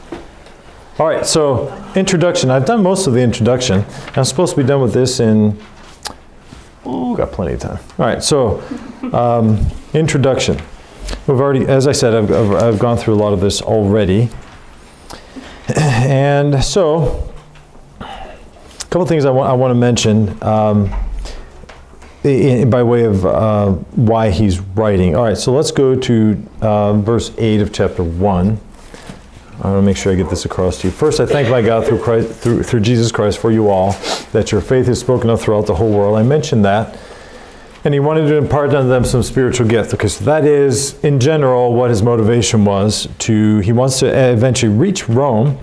All right, so introduction. I've done most of the introduction. I'm supposed to be done with this in, got plenty of time. All right, so introduction. We've already, as I said, I've gone through a lot of this already. And so, a couple things I want to mention. By way of why he's writing. All right, so let's go to verse 8 of chapter 1. I want to make sure I get this across to you. First, I thank my God through Jesus Christ for you all, that your faith is spoken of throughout the whole world. I mentioned that. And he wanted to impart unto them some spiritual gift, because that is, in general, what his motivation was. He wants to eventually reach Rome,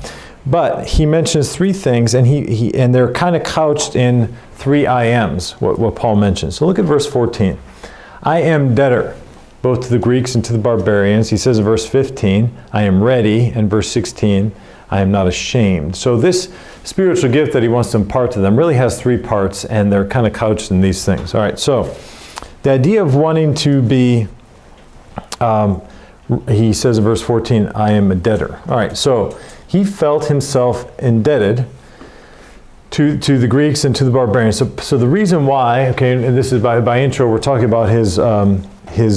but he mentions three things, and and they're kind of couched in three I ams, what Paul mentions. So look at verse 14. I am debtor, both to the Greeks and to the barbarians. He says in verse 15, I am ready, and verse 16, I am not ashamed. So this spiritual gift that he wants to impart to them really has three parts, and they're kind of couched in these things. All right, so the idea of wanting to be, he says in verse 14, I am a debtor. All right, so he felt himself indebted to the Greeks and to the barbarians. So the reason why, okay, and this is by intro, we're talking about his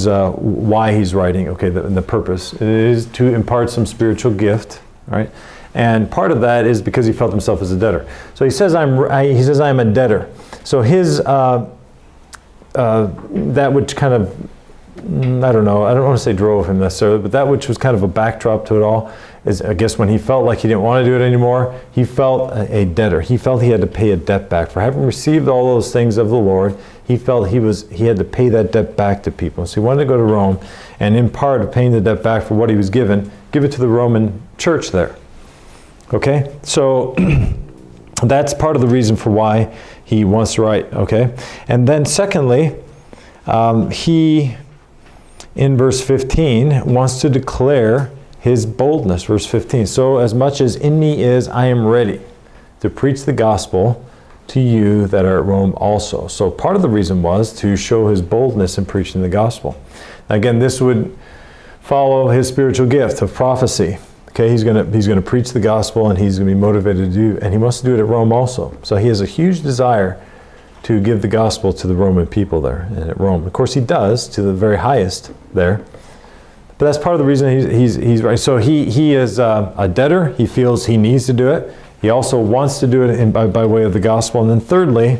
why he's writing, okay, the purpose. It is to impart some spiritual gift, right? And part of that is because he felt himself as a debtor. So he says, I am a debtor. So his, that which kind of, I don't want to say drove him necessarily, but that which was kind of a backdrop to it all is, I guess, when he felt like he didn't want to do it anymore, he felt a debtor. He felt he had to pay a debt back. For having received all those things of the Lord, he felt he had to pay that debt back to people. So he wanted to go to Rome, and in part of paying the debt back for what he was given, give it to the Roman church there. Okay? So that's part of the reason for why he wants to write. Okay? And then secondly, he, in verse 15, wants to declare his boldness. Verse 15, so as much as in me is, I am ready to preach the gospel to you that are at Rome also. So part of the reason was to show his boldness in preaching the gospel. Now again, this would follow his spiritual gift of prophecy. Okay, he's gonna preach the gospel, and he's gonna be motivated to do, and he wants to do it at Rome also. So he has a huge desire to give the gospel to the Roman people there and at Rome. Of course, he does to the very highest there. But that's part of the reason he's right. So he is a debtor. He feels he needs to do it. He also wants to do it by way of the gospel. And then thirdly,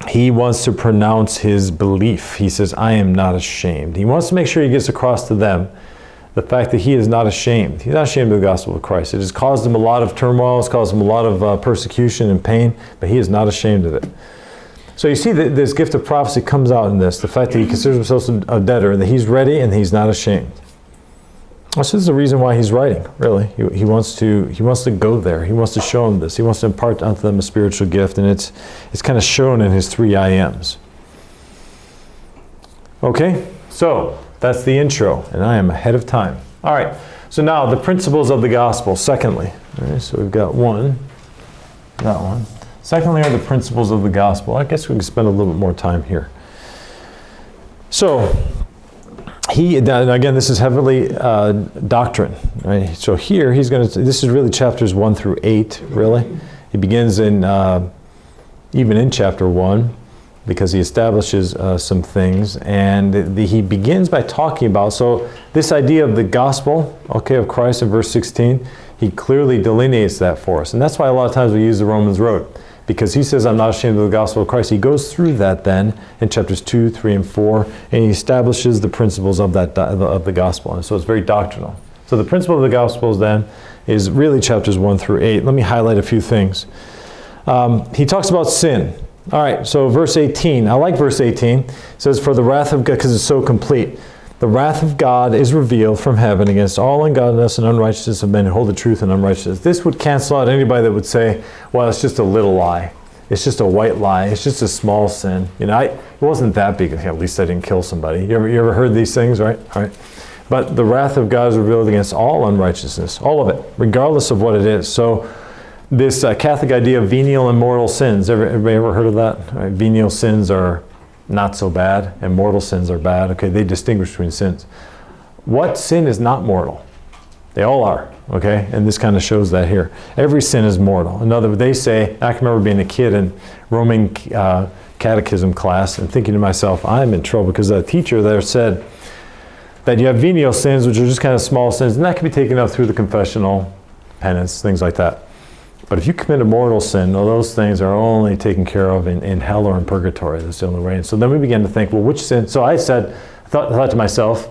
he wants to pronounce his belief. He says, I am not ashamed. He wants to make sure he gets across to them the fact that he is not ashamed. He's not ashamed of the gospel of Christ. It has caused him a lot of turmoil. It's caused him a lot of persecution and pain, but he is not ashamed of it. So you see that this gift of prophecy comes out in this, the fact that he considers himself a debtor, that he's ready and he's not ashamed. This is the reason why he's writing, really. He wants to go there. He wants to show them this. He wants to impart unto them a spiritual gift, and it's kind of shown in his 3 I Ams. Okay, so that's the intro, and I am ahead of time. All right, so now the principles of the gospel, secondly. All right, so we've got that one. Secondly are the principles of the gospel. I guess we can spend a little bit more time here. So, again, this is heavily doctrine. Right? So here, this is really chapters 1 through 8, really. He begins even in chapter 1, because he establishes some things, and he begins by talking about, so this idea of the gospel, okay, of Christ in verse 16, he clearly delineates that for us. And that's why a lot of times we use the Romans road, because he says, I'm not ashamed of the gospel of Christ. He goes through that then in chapters 2, 3, and 4, and he establishes the principles of the gospel. And so it's very doctrinal. So the principle of the gospels then is really chapters 1 through 8. Let me highlight a few things. He talks about sin. All right, so verse 18. I like verse 18. It says, for the wrath of God, because it's so complete. The wrath of God is revealed from heaven against all ungodliness and unrighteousness of men who hold the truth in unrighteousness. This would cancel out anybody that would say, well, it's just a little lie. It's just a white lie. It's just a small sin. It wasn't that big. At least I didn't kill somebody. You ever heard these things, right? All right. But the wrath of God is revealed against all unrighteousness, all of it, regardless of what it is. So this Catholic idea of venial and mortal sins, everybody ever heard of that? Right? Venial sins are not so bad, and mortal sins are bad. Okay, they distinguish between sins. What sin is not mortal? They all are, okay? And this kind of shows that here. Every sin is mortal. In other words, they say, I can remember being a kid in Roman catechism class and thinking to myself, I'm in trouble, because the teacher there said that you have venial sins, which are just kind of small sins, and that can be taken up through the confessional, penance, things like that. But if you commit a mortal sin, well, those things are only taken care of in hell or in purgatory. That's the only way. And so then we began to think, well, which sin? So I thought to myself,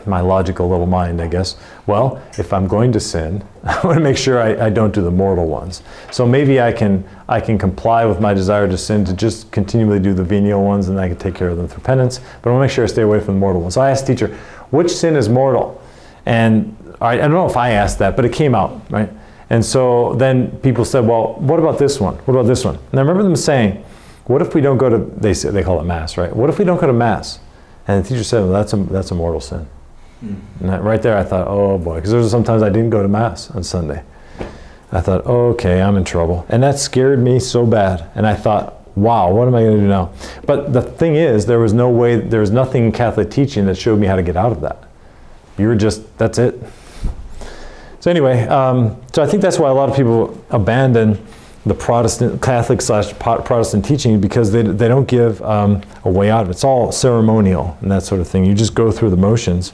my logical little mind, I guess, well, if I'm going to sin, I want to make sure I don't do the mortal ones. So maybe I can comply with my desire to sin, to just continually do the venial ones, and I can take care of them through penance. But I want to make sure I stay away from the mortal ones. So I asked the teacher, which sin is mortal? And I don't know if I asked that, but it came out, right? And so then people said, well, what about this one? What about this one? And I remember them saying, what if we don't go to, they call it Mass, right? What if we don't go to Mass? And the teacher said, well, that's a mortal sin. And right there I thought, oh boy, because there was sometimes I didn't go to Mass on Sunday. I thought, oh, okay, I'm in trouble. And that scared me so bad. And I thought, wow, what am I going to do now? But the thing is, there was nothing in Catholic teaching that showed me how to get out of that. That's it. So anyway, so I think that's why a lot of people abandon the Catholic/Protestant teaching, because they don't give a way out of it. It's all ceremonial and that sort of thing. You just go through the motions,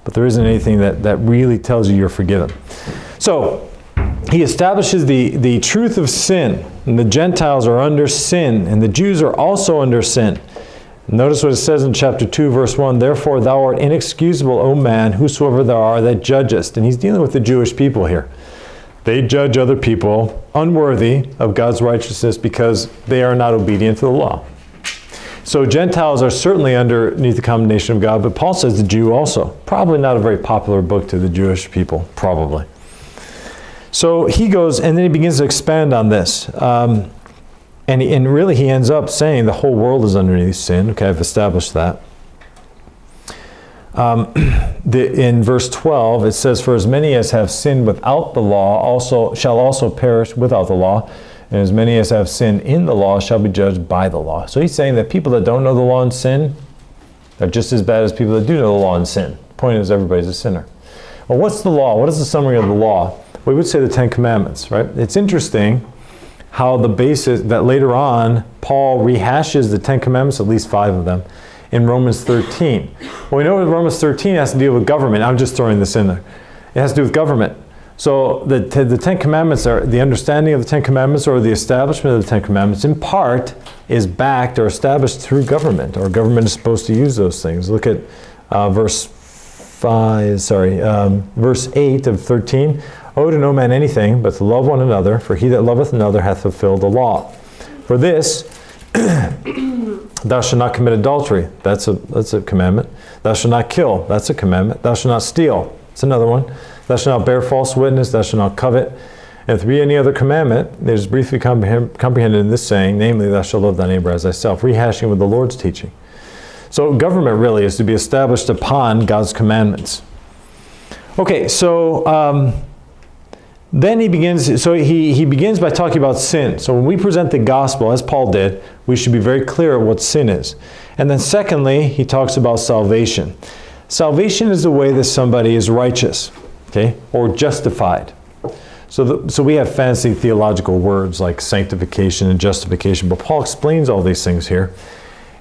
but there isn't anything that really tells you you're forgiven. So he establishes the truth of sin, and the Gentiles are under sin, and the Jews are also under sin. Notice what it says in chapter 2, verse 1, therefore thou art inexcusable, O man, whosoever thou art that judgest. And he's dealing with the Jewish people here. They judge other people unworthy of God's righteousness because they are not obedient to the law. So Gentiles are certainly underneath the condemnation of God, but Paul says the Jew also. Probably not a very popular book to the Jewish people, probably. So he goes, and then he begins to expand on this. And really he ends up saying the whole world is underneath sin. Okay, I've established that. In verse 12, it says, for as many as have sinned without the law shall also perish without the law, and as many as have sinned in the law shall be judged by the law. So he's saying that people that don't know the law and sin are just as bad as people that do know the law and sin. point is everybody's a sinner. Well, what's the law? What is the summary of the law? We would say the Ten Commandments, right? It's interesting how the basis that later on Paul rehashes the Ten Commandments, at least 5 of them, in Romans 13. Well, we know that Romans 13 has to deal with government. I'm just throwing this in there. It has to do with government. So the Ten Commandments are, the understanding of the Ten Commandments or the establishment of the Ten Commandments in part is backed or established through government, or government is supposed to use those things. Look at verse 8 of 13. Owe to no man anything but to love one another, for he that loveth another hath fulfilled the law. For this, thou shalt not commit adultery. That's a commandment. Thou shalt not kill. That's a commandment. Thou shalt not steal. That's another one. Thou shalt not bear false witness. Thou shalt not covet. And if there be any other commandment, it is briefly comprehended in this saying, namely, thou shalt love thy neighbor as thyself, rehashing with the Lord's teaching. So government really is to be established upon God's commandments. Okay, so then he begins by talking about sin. So when we present the gospel, as Paul did, we should be very clear of what sin is. And then secondly, he talks about salvation. Salvation is the way that somebody is righteous, okay, or justified. So we have fancy theological words like sanctification and justification, but Paul explains all these things here.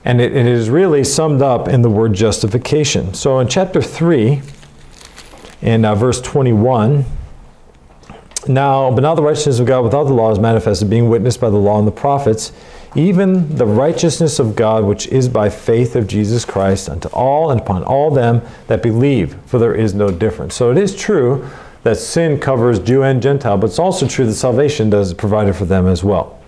And it is really summed up in the word justification. So in chapter 3, in verse 21, but now the righteousness of God without the law is manifested, being witnessed by the law and the prophets, even the righteousness of God which is by faith of Jesus Christ unto all and upon all them that believe, for there is no difference. So it is true that sin covers Jew and Gentile, but it's also true that salvation does provide it for them as well.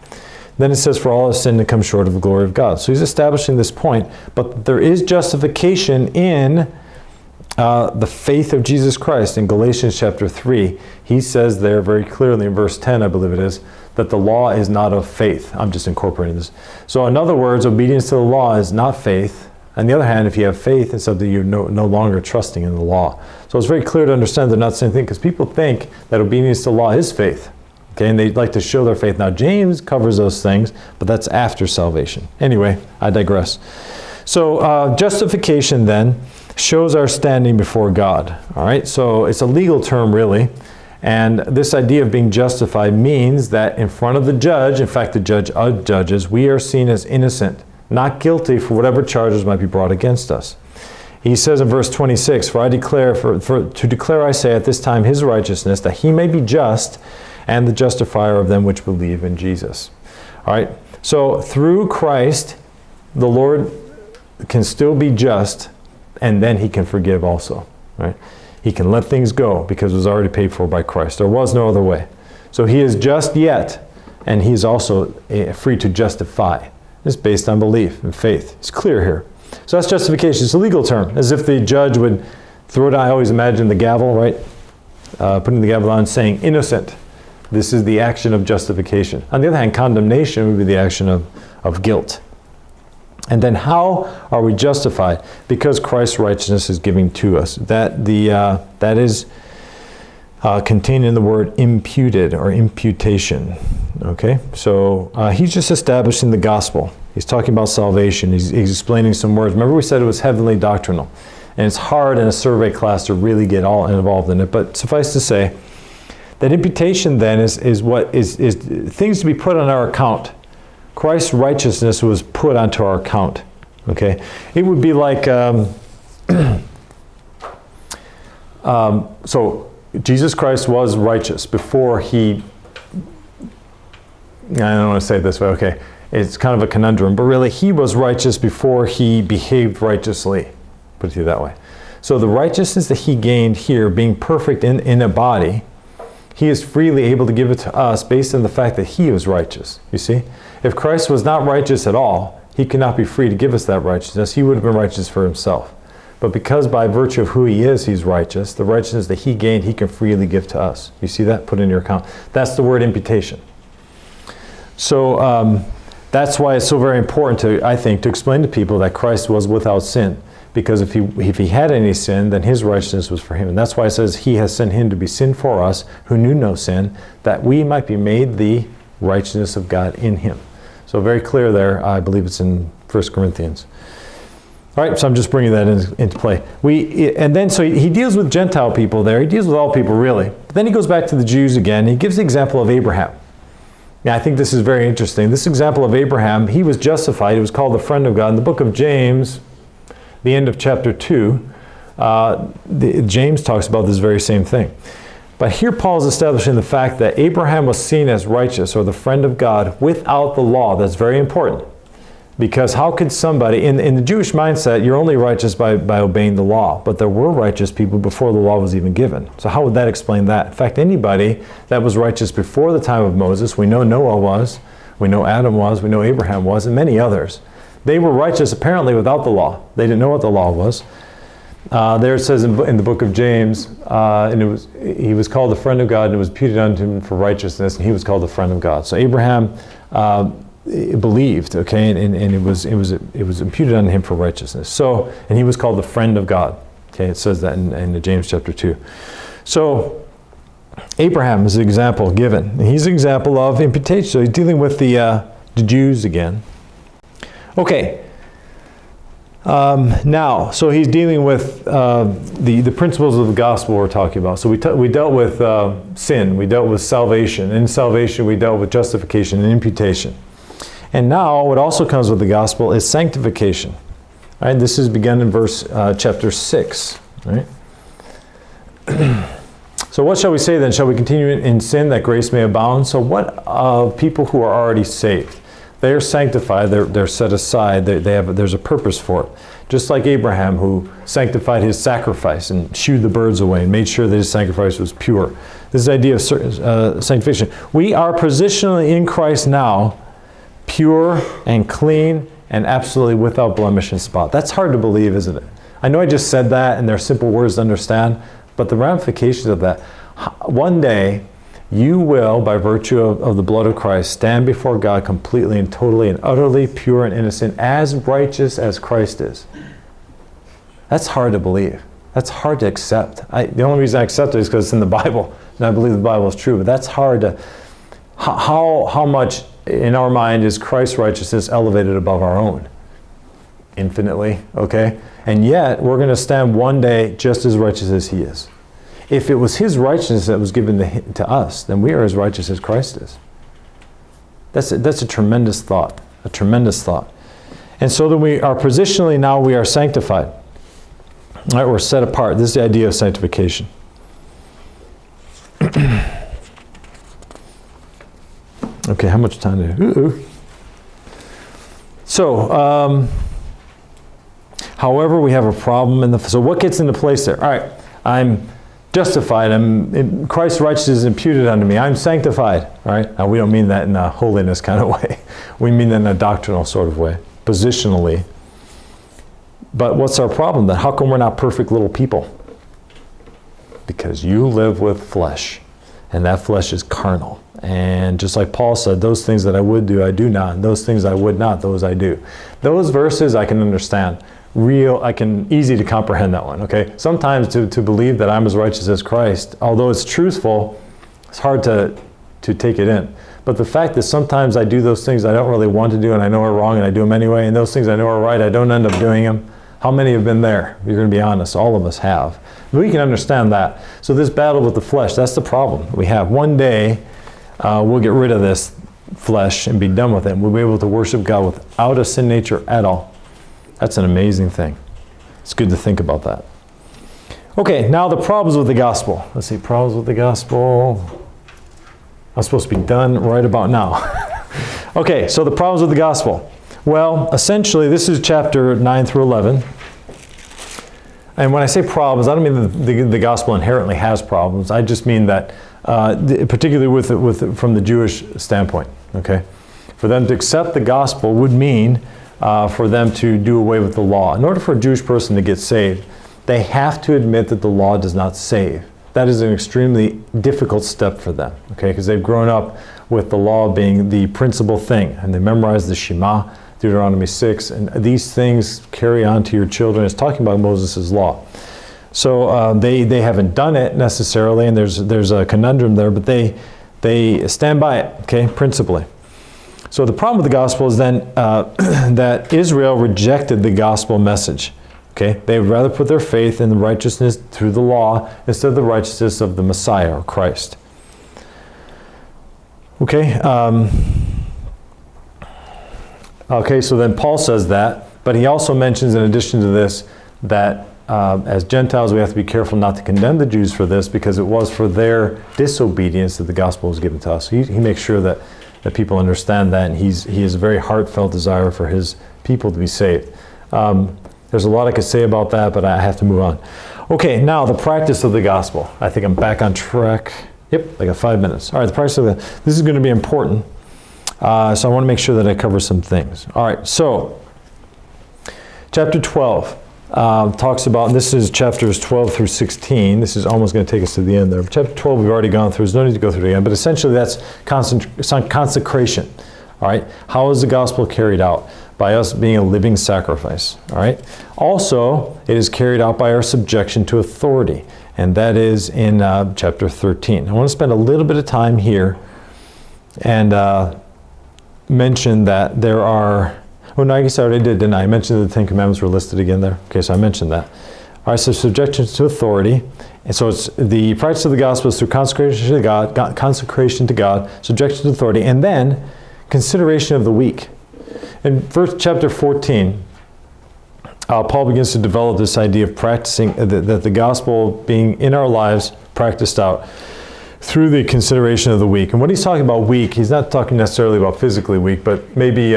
Then it says, for all have sinned and come short of the glory of God. So he's establishing this point, but there is justification in the faith of Jesus Christ. In Galatians chapter 3, he says there very clearly in verse 10, I believe it is, that the law is not of faith. I'm just incorporating this. So in other words, obedience to the law is not faith. On the other hand, if you have faith, it's something you're no longer trusting in the law. So it's very clear to understand they're not the same thing, because people think that obedience to the law is faith. Okay, and they like to show their faith. Now, James covers those things, but that's after salvation. Anyway, I digress. So justification then shows our standing before God. All right, so it's a legal term really. And this idea of being justified means that in front of the judge, in fact, the judge of judges, we are seen as innocent, not guilty for whatever charges might be brought against us. He says in verse 26, for I declare, to declare I say at this time his righteousness, that he may be just and the justifier of them which believe in Jesus. All right, so through Christ, the Lord can still be just, and then he can forgive also, right? He can let things go because it was already paid for by Christ. There was no other way. So he is just yet, and he is also free to justify. It's based on belief and faith. It's clear here. So that's justification. It's a legal term, as if the judge would throw it. I always imagine the gavel, right? Putting the gavel on, saying innocent. This is the action of justification. On the other hand, condemnation would be the action of guilt. And then how are we justified? Because Christ's righteousness is given to us. That is contained in the word imputed or imputation. Okay, so he's just establishing the gospel. He's talking about salvation. He's explaining some words. Remember we said it was heavenly doctrinal. And it's hard in a survey class to really get all involved in it. But suffice to say, that imputation then is things to be put on our account. Christ's righteousness was put onto our account. Okay, it would be like so Jesus Christ was righteous before he. I don't want to say it this way. Okay, it's kind of a conundrum, but really he was righteous before he behaved righteously. Put it to you that way. So the righteousness that he gained here, being perfect in a body, he is freely able to give it to us based on the fact that he was righteous. You see? If Christ was not righteous at all, he could not be free to give us that righteousness. He would have been righteous for himself. But because by virtue of who he is, he's righteous, the righteousness that he gained, he can freely give to us. You see that? Put in your account. That's the word imputation. So that's why it's so very important I think, to explain to people that Christ was without sin. Because if he had any sin, then his righteousness was for him. And that's why it says he has sent him to be sin for us, who knew no sin, that we might be made the righteousness of God in him. So very clear there. I believe it's in 1 Corinthians. All right, so I'm just bringing that into play. And then so he deals with Gentile people there. He deals with all people, really. But then he goes back to the Jews again. He gives the example of Abraham. Now, I think this is very interesting. This example of Abraham, he was justified. He was called the friend of God. In the book of James, the end of chapter 2, James talks about this very same thing. But here Paul is establishing the fact that Abraham was seen as righteous, or the friend of God, without the law. That's very important. Because how could somebody, in the Jewish mindset, you're only righteous by obeying the law. But there were righteous people before the law was even given. So how would that explain that? In fact, anybody that was righteous before the time of Moses, we know Noah was, we know Adam was, we know Abraham was, and many others. They were righteous apparently without the law. They didn't know what the law was. There it says in the book of James, and he was called the friend of God, and it was imputed unto him for righteousness, and he was called the friend of God. So Abraham believed, okay, and it was imputed unto him for righteousness. So, and he was called the friend of God. Okay, it says that in James chapter 2. So Abraham is an example given. He's an example of imputation. So he's dealing with the Jews again. Okay. Now, so he's dealing with the principles of the gospel we're talking about. So we dealt with sin, we dealt with salvation. In salvation, we dealt with justification and imputation. And now, what also comes with the gospel is sanctification. All right, this is begun in chapter 6. Right? So what shall we say then? Shall we continue in sin that grace may abound? So what of people who are already saved? They are sanctified, they're set aside, there's a purpose for it. Just like Abraham, who sanctified his sacrifice and shooed the birds away and made sure that his sacrifice was pure. This is the idea of sanctification. We are positionally in Christ now, pure and clean and absolutely without blemish and spot. That's hard to believe, isn't it? I know I just said that and they're simple words to understand, but the ramifications of that, one day, you will, by virtue of the blood of Christ, stand before God completely and totally and utterly pure and innocent, as righteous as Christ is. That's hard to believe. That's hard to accept. The only reason I accept it is because it's in the Bible, and I believe the Bible is true, but that's hard to... How much in our mind is Christ's righteousness elevated above our own? Infinitely, okay? And yet, we're going to stand one day just as righteous as He is. If it was His righteousness that was given to us, then we are as righteous as Christ is. That's a tremendous thought, a tremendous thought. And so then we are positionally now we are sanctified. All right, we're set apart. This is the idea of sanctification. Okay, how much time do we... So, however, we have a problem so what gets into place there? All right, I'm justified. Christ's righteousness is imputed unto me. I'm sanctified. All right. Now we don't mean that in a holiness kind of way. We mean that in a doctrinal sort of way, positionally. But what's our problem then? How come we're not perfect little people? Because you live with flesh, and that flesh is carnal. And just like Paul said, those things that I would do, I do not. And those things I would not, those I do. Those verses I can understand. Easy to comprehend that one, okay? Sometimes to believe that I'm as righteous as Christ, although it's truthful, it's hard to take it in. But the fact that sometimes I do those things I don't really want to do and I know are wrong and I do them anyway, and those things I know are right, I don't end up doing them. How many have been there? You're going to be honest. All of us have. But we can understand that. So this battle with the flesh, that's the problem we have. One day, we'll get rid of this flesh and be done with it. We'll be able to worship God without a sin nature at all. That's an amazing thing. It's good to think about that. Okay, now the problems with the gospel. Let's see, problems with the gospel. I'm supposed to be done right about now. Okay, so the problems with the gospel. Well, essentially, this is chapter 9 through 11. And when I say problems, I don't mean the gospel inherently has problems. I just mean that, particularly from the Jewish standpoint. Okay, for them to accept the gospel would mean for them to do away with the law. In order for a Jewish person to get saved, they have to admit that the law does not save. That is an extremely difficult step for them, okay? Because they've grown up with the law being the principal thing, and they memorize the Shema, Deuteronomy 6, and these things carry on to your children. It's talking about Moses' law. So they haven't done it necessarily, and there's a conundrum there, but they stand by it, okay, principally. So the problem with the gospel is then that Israel rejected the gospel message. Okay, they would rather put their faith in the righteousness through the law instead of the righteousness of the Messiah or Christ. Okay. Okay, so then Paul says that, but he also mentions in addition to this that as Gentiles we have to be careful not to condemn the Jews for this, because it was for their disobedience that the gospel was given to us. He makes sure that people understand that, and he has a very heartfelt desire for his people to be saved. There's a lot I could say about that, but I have to move on. Okay, now the practice of the gospel. I think I'm back on track. Yep, I got 5 minutes. All right, the practice of this is going to be important. So I want to make sure that I cover some things. All right, so chapter 12 talks about, and this is chapters 12 through 16. This is almost going to take us to the end there. Chapter 12 we've already gone through. There's no need to go through it again, but essentially that's consecration. All right, how is the gospel carried out? By us being a living sacrifice. All right. Also, it is carried out by our subjection to authority, and that is in chapter 13. I want to spend a little bit of time here and mention that there are. Oh no, I guess I already did, didn't I? I mentioned the Ten Commandments were listed again there. Okay, so I mentioned that. All right. So subjection to authority, and so it's the practice of the gospel is through consecration to God, subjection to authority, and then consideration of the weak. In chapter 14, Paul begins to develop this idea of practicing, that the gospel being in our lives practiced out through the consideration of the weak. And when he's talking about weak, he's not talking necessarily about physically weak, but maybe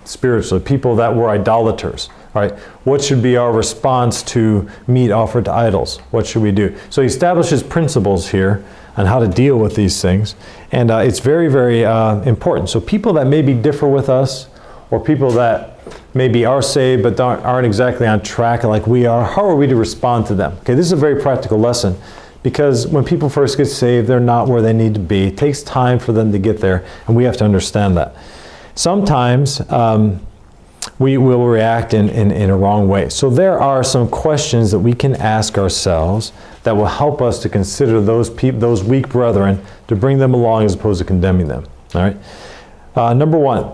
spiritually, people that were idolaters. All right, what should be our response to meat offered to idols? What should we do? So he establishes principles here on how to deal with these things, and it's very, very important. So people that maybe differ with us, or people that maybe are saved but aren't exactly on track like we are, how are we to respond to them? Okay, this is a very practical lesson, because when people first get saved, they're not where they need to be. It takes time for them to get there, and we have to understand that. Sometimes we will react in a wrong way. So there are some questions that we can ask ourselves that will help us to consider those weak brethren, to bring them along as opposed to condemning them. All right. Number one,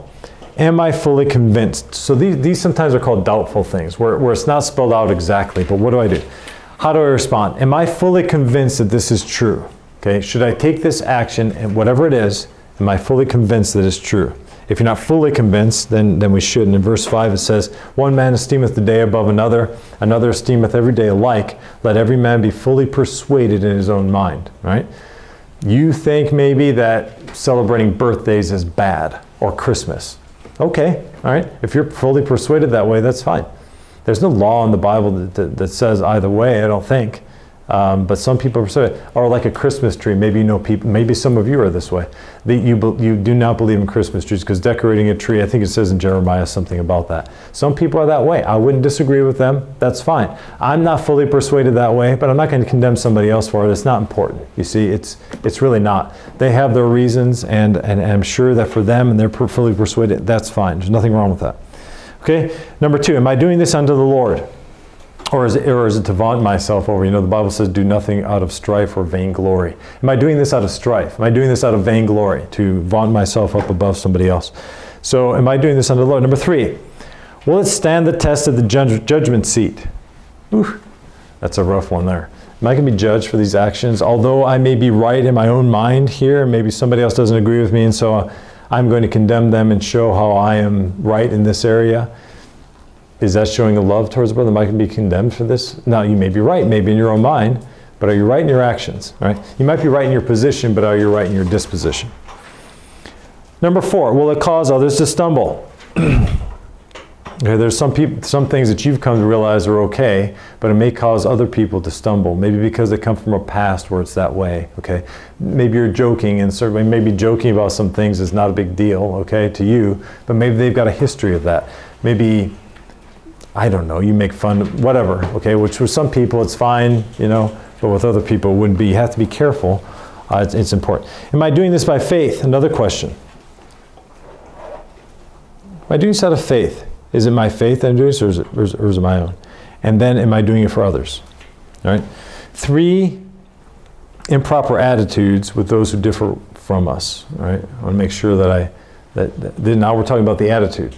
am I fully convinced? So these sometimes are called doubtful things, where it's not spelled out exactly, but what do I do? How do I respond? Am I fully convinced that this is true? Okay, should I take this action, and whatever it is, am I fully convinced that it's true? If you're not fully convinced, then we shouldn't. In verse 5 it says, one man esteemeth the day above another, another esteemeth every day alike. Let every man be fully persuaded in his own mind. Right? You think maybe that celebrating birthdays is bad, or Christmas. Okay, all right. If you're fully persuaded that way, that's fine. There's no law in the Bible that says either way, I don't think. But some people are persuaded. Or like a Christmas tree, maybe you know people, maybe some of you are this way. You do not believe in Christmas trees, because decorating a tree, I think it says in Jeremiah something about that. Some people are that way. I wouldn't disagree with them. That's fine. I'm not fully persuaded that way, but I'm not going to condemn somebody else for it. It's not important. You see, it's really not. They have their reasons, and I'm sure that for them, and they're fully persuaded, that's fine. There's nothing wrong with that. Okay, number 2, am I doing this unto the Lord? Or is it to vaunt myself over? The Bible says, do nothing out of strife or vainglory. Am I doing this out of strife? Am I doing this out of vainglory, to vaunt myself up above somebody else? So am I doing this unto the Lord? Number 3, will it stand the test of the judgment seat? Ooh, that's a rough one there. Am I going to be judged for these actions? Although I may be right in my own mind here, maybe somebody else doesn't agree with me, and so I'm going to condemn them and show how I am right in this area. Is that showing a love towards a brother? Am I going to be condemned for this? Now, you may be right, maybe in your own mind, but are you right in your actions? Right? You might be right in your position, but are you right in your disposition? Number 4, will it cause others to stumble? Okay, there's some things that you've come to realize are okay, but it may cause other people to stumble. Maybe because they come from a past where it's that way. Okay, maybe you're joking, and certainly maybe joking about some things is not a big deal, okay, to you, but maybe they've got a history of that. Maybe, I don't know, you make fun of whatever, okay, which with some people it's fine, but with other people it wouldn't be. You have to be careful. It's important. Am I doing this by faith? Another question. Am I doing this out of faith? Is it my faith that I'm doing this, or is it my own? And then, am I doing it for others? All right. 3, improper attitudes with those who differ from us. All right. I want to make sure that Now we're talking about the attitude.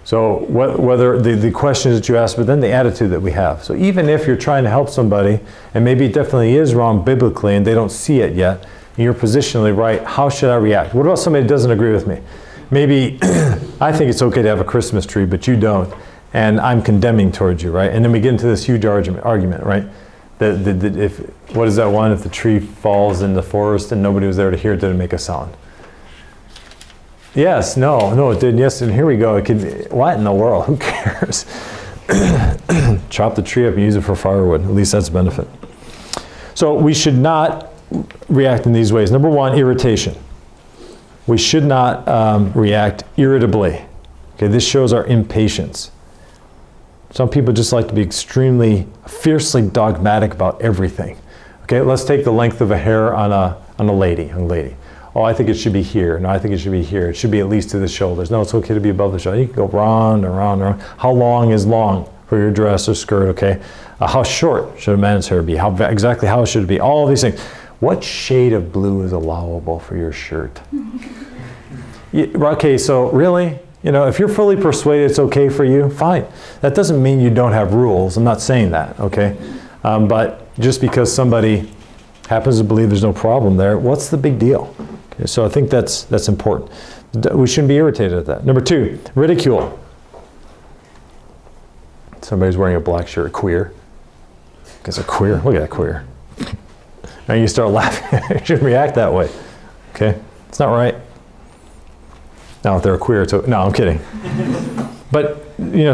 So whether the questions that you ask, but then the attitude that we have. So even if you're trying to help somebody, and maybe it definitely is wrong biblically and they don't see it yet, and you're positionally right, how should I react? What about somebody that doesn't agree with me? Maybe I think it's okay to have a Christmas tree, but you don't, and I'm condemning towards you, right? And then we get into this huge argument, right? What is that one? If the tree falls in the forest and nobody was there to hear it, did it make a sound? Yes, no, it didn't. Yes, and here we go. What in the world? Who cares? Chop the tree up and use it for firewood. At least that's a benefit. So we should not react in these ways. Number one, irritation. We should not react irritably. Okay, this shows our impatience. Some people just like to be extremely, fiercely dogmatic about everything. Okay, let's take the length of a hair on a young lady. Oh, I think it should be here. No, I think it should be here. It should be at least to the shoulders. No, it's okay to be above the shoulder. You can go round and round and round. How long is long for your dress or skirt, okay? How short should a man's hair be? Exactly how should it be? All of these things. What shade of blue is allowable for your shirt? Okay, so really? If you're fully persuaded it's okay for you, fine. That doesn't mean you don't have rules. I'm not saying that, okay? But just because somebody happens to believe there's no problem there, what's the big deal? Okay, so I think that's important. We shouldn't be irritated at that. Number two, ridicule. Somebody's wearing a black shirt, queer. Because they're queer. Look at that queer. Now you start laughing. You shouldn't react that way. Okay? It's not right. Now, if they're a queer, no, I'm kidding. But,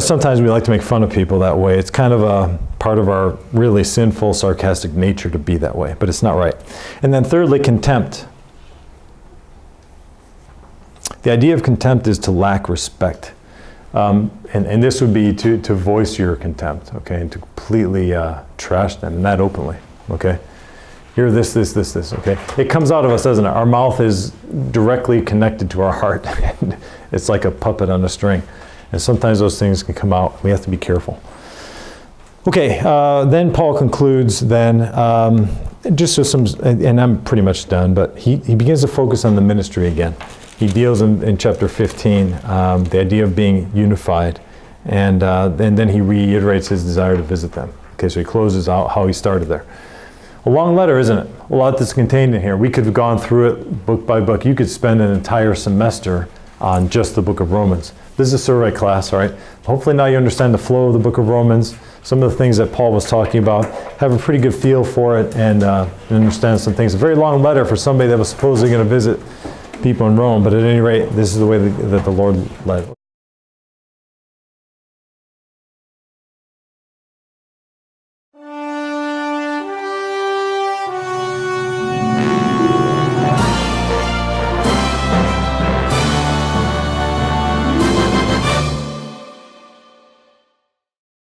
sometimes we like to make fun of people that way. It's kind of a part of our really sinful, sarcastic nature to be that way, but it's not right. And then thirdly, contempt. The idea of contempt is to lack respect. And this would be to voice your contempt, okay, and to completely trash them, and that openly, okay? You're this, okay? It comes out of us, doesn't it? Our mouth is directly connected to our heart. It's like a puppet on a string. And sometimes those things can come out. We have to be careful. Okay, then Paul concludes just with some, and I'm pretty much done, but he begins to focus on the ministry again. He deals in chapter 15, the idea of being unified, and then he reiterates his desire to visit them. Okay, so he closes out how he started there. A long letter, isn't it? A lot that's contained in here. We could have gone through it book by book. You could spend an entire semester on just the book of Romans. This is a survey class, all right? Hopefully now you understand the flow of the book of Romans, some of the things that Paul was talking about, have a pretty good feel for it, and understand some things. A very long letter for somebody that was supposedly going to visit people in Rome, but at any rate, this is the way that the Lord led.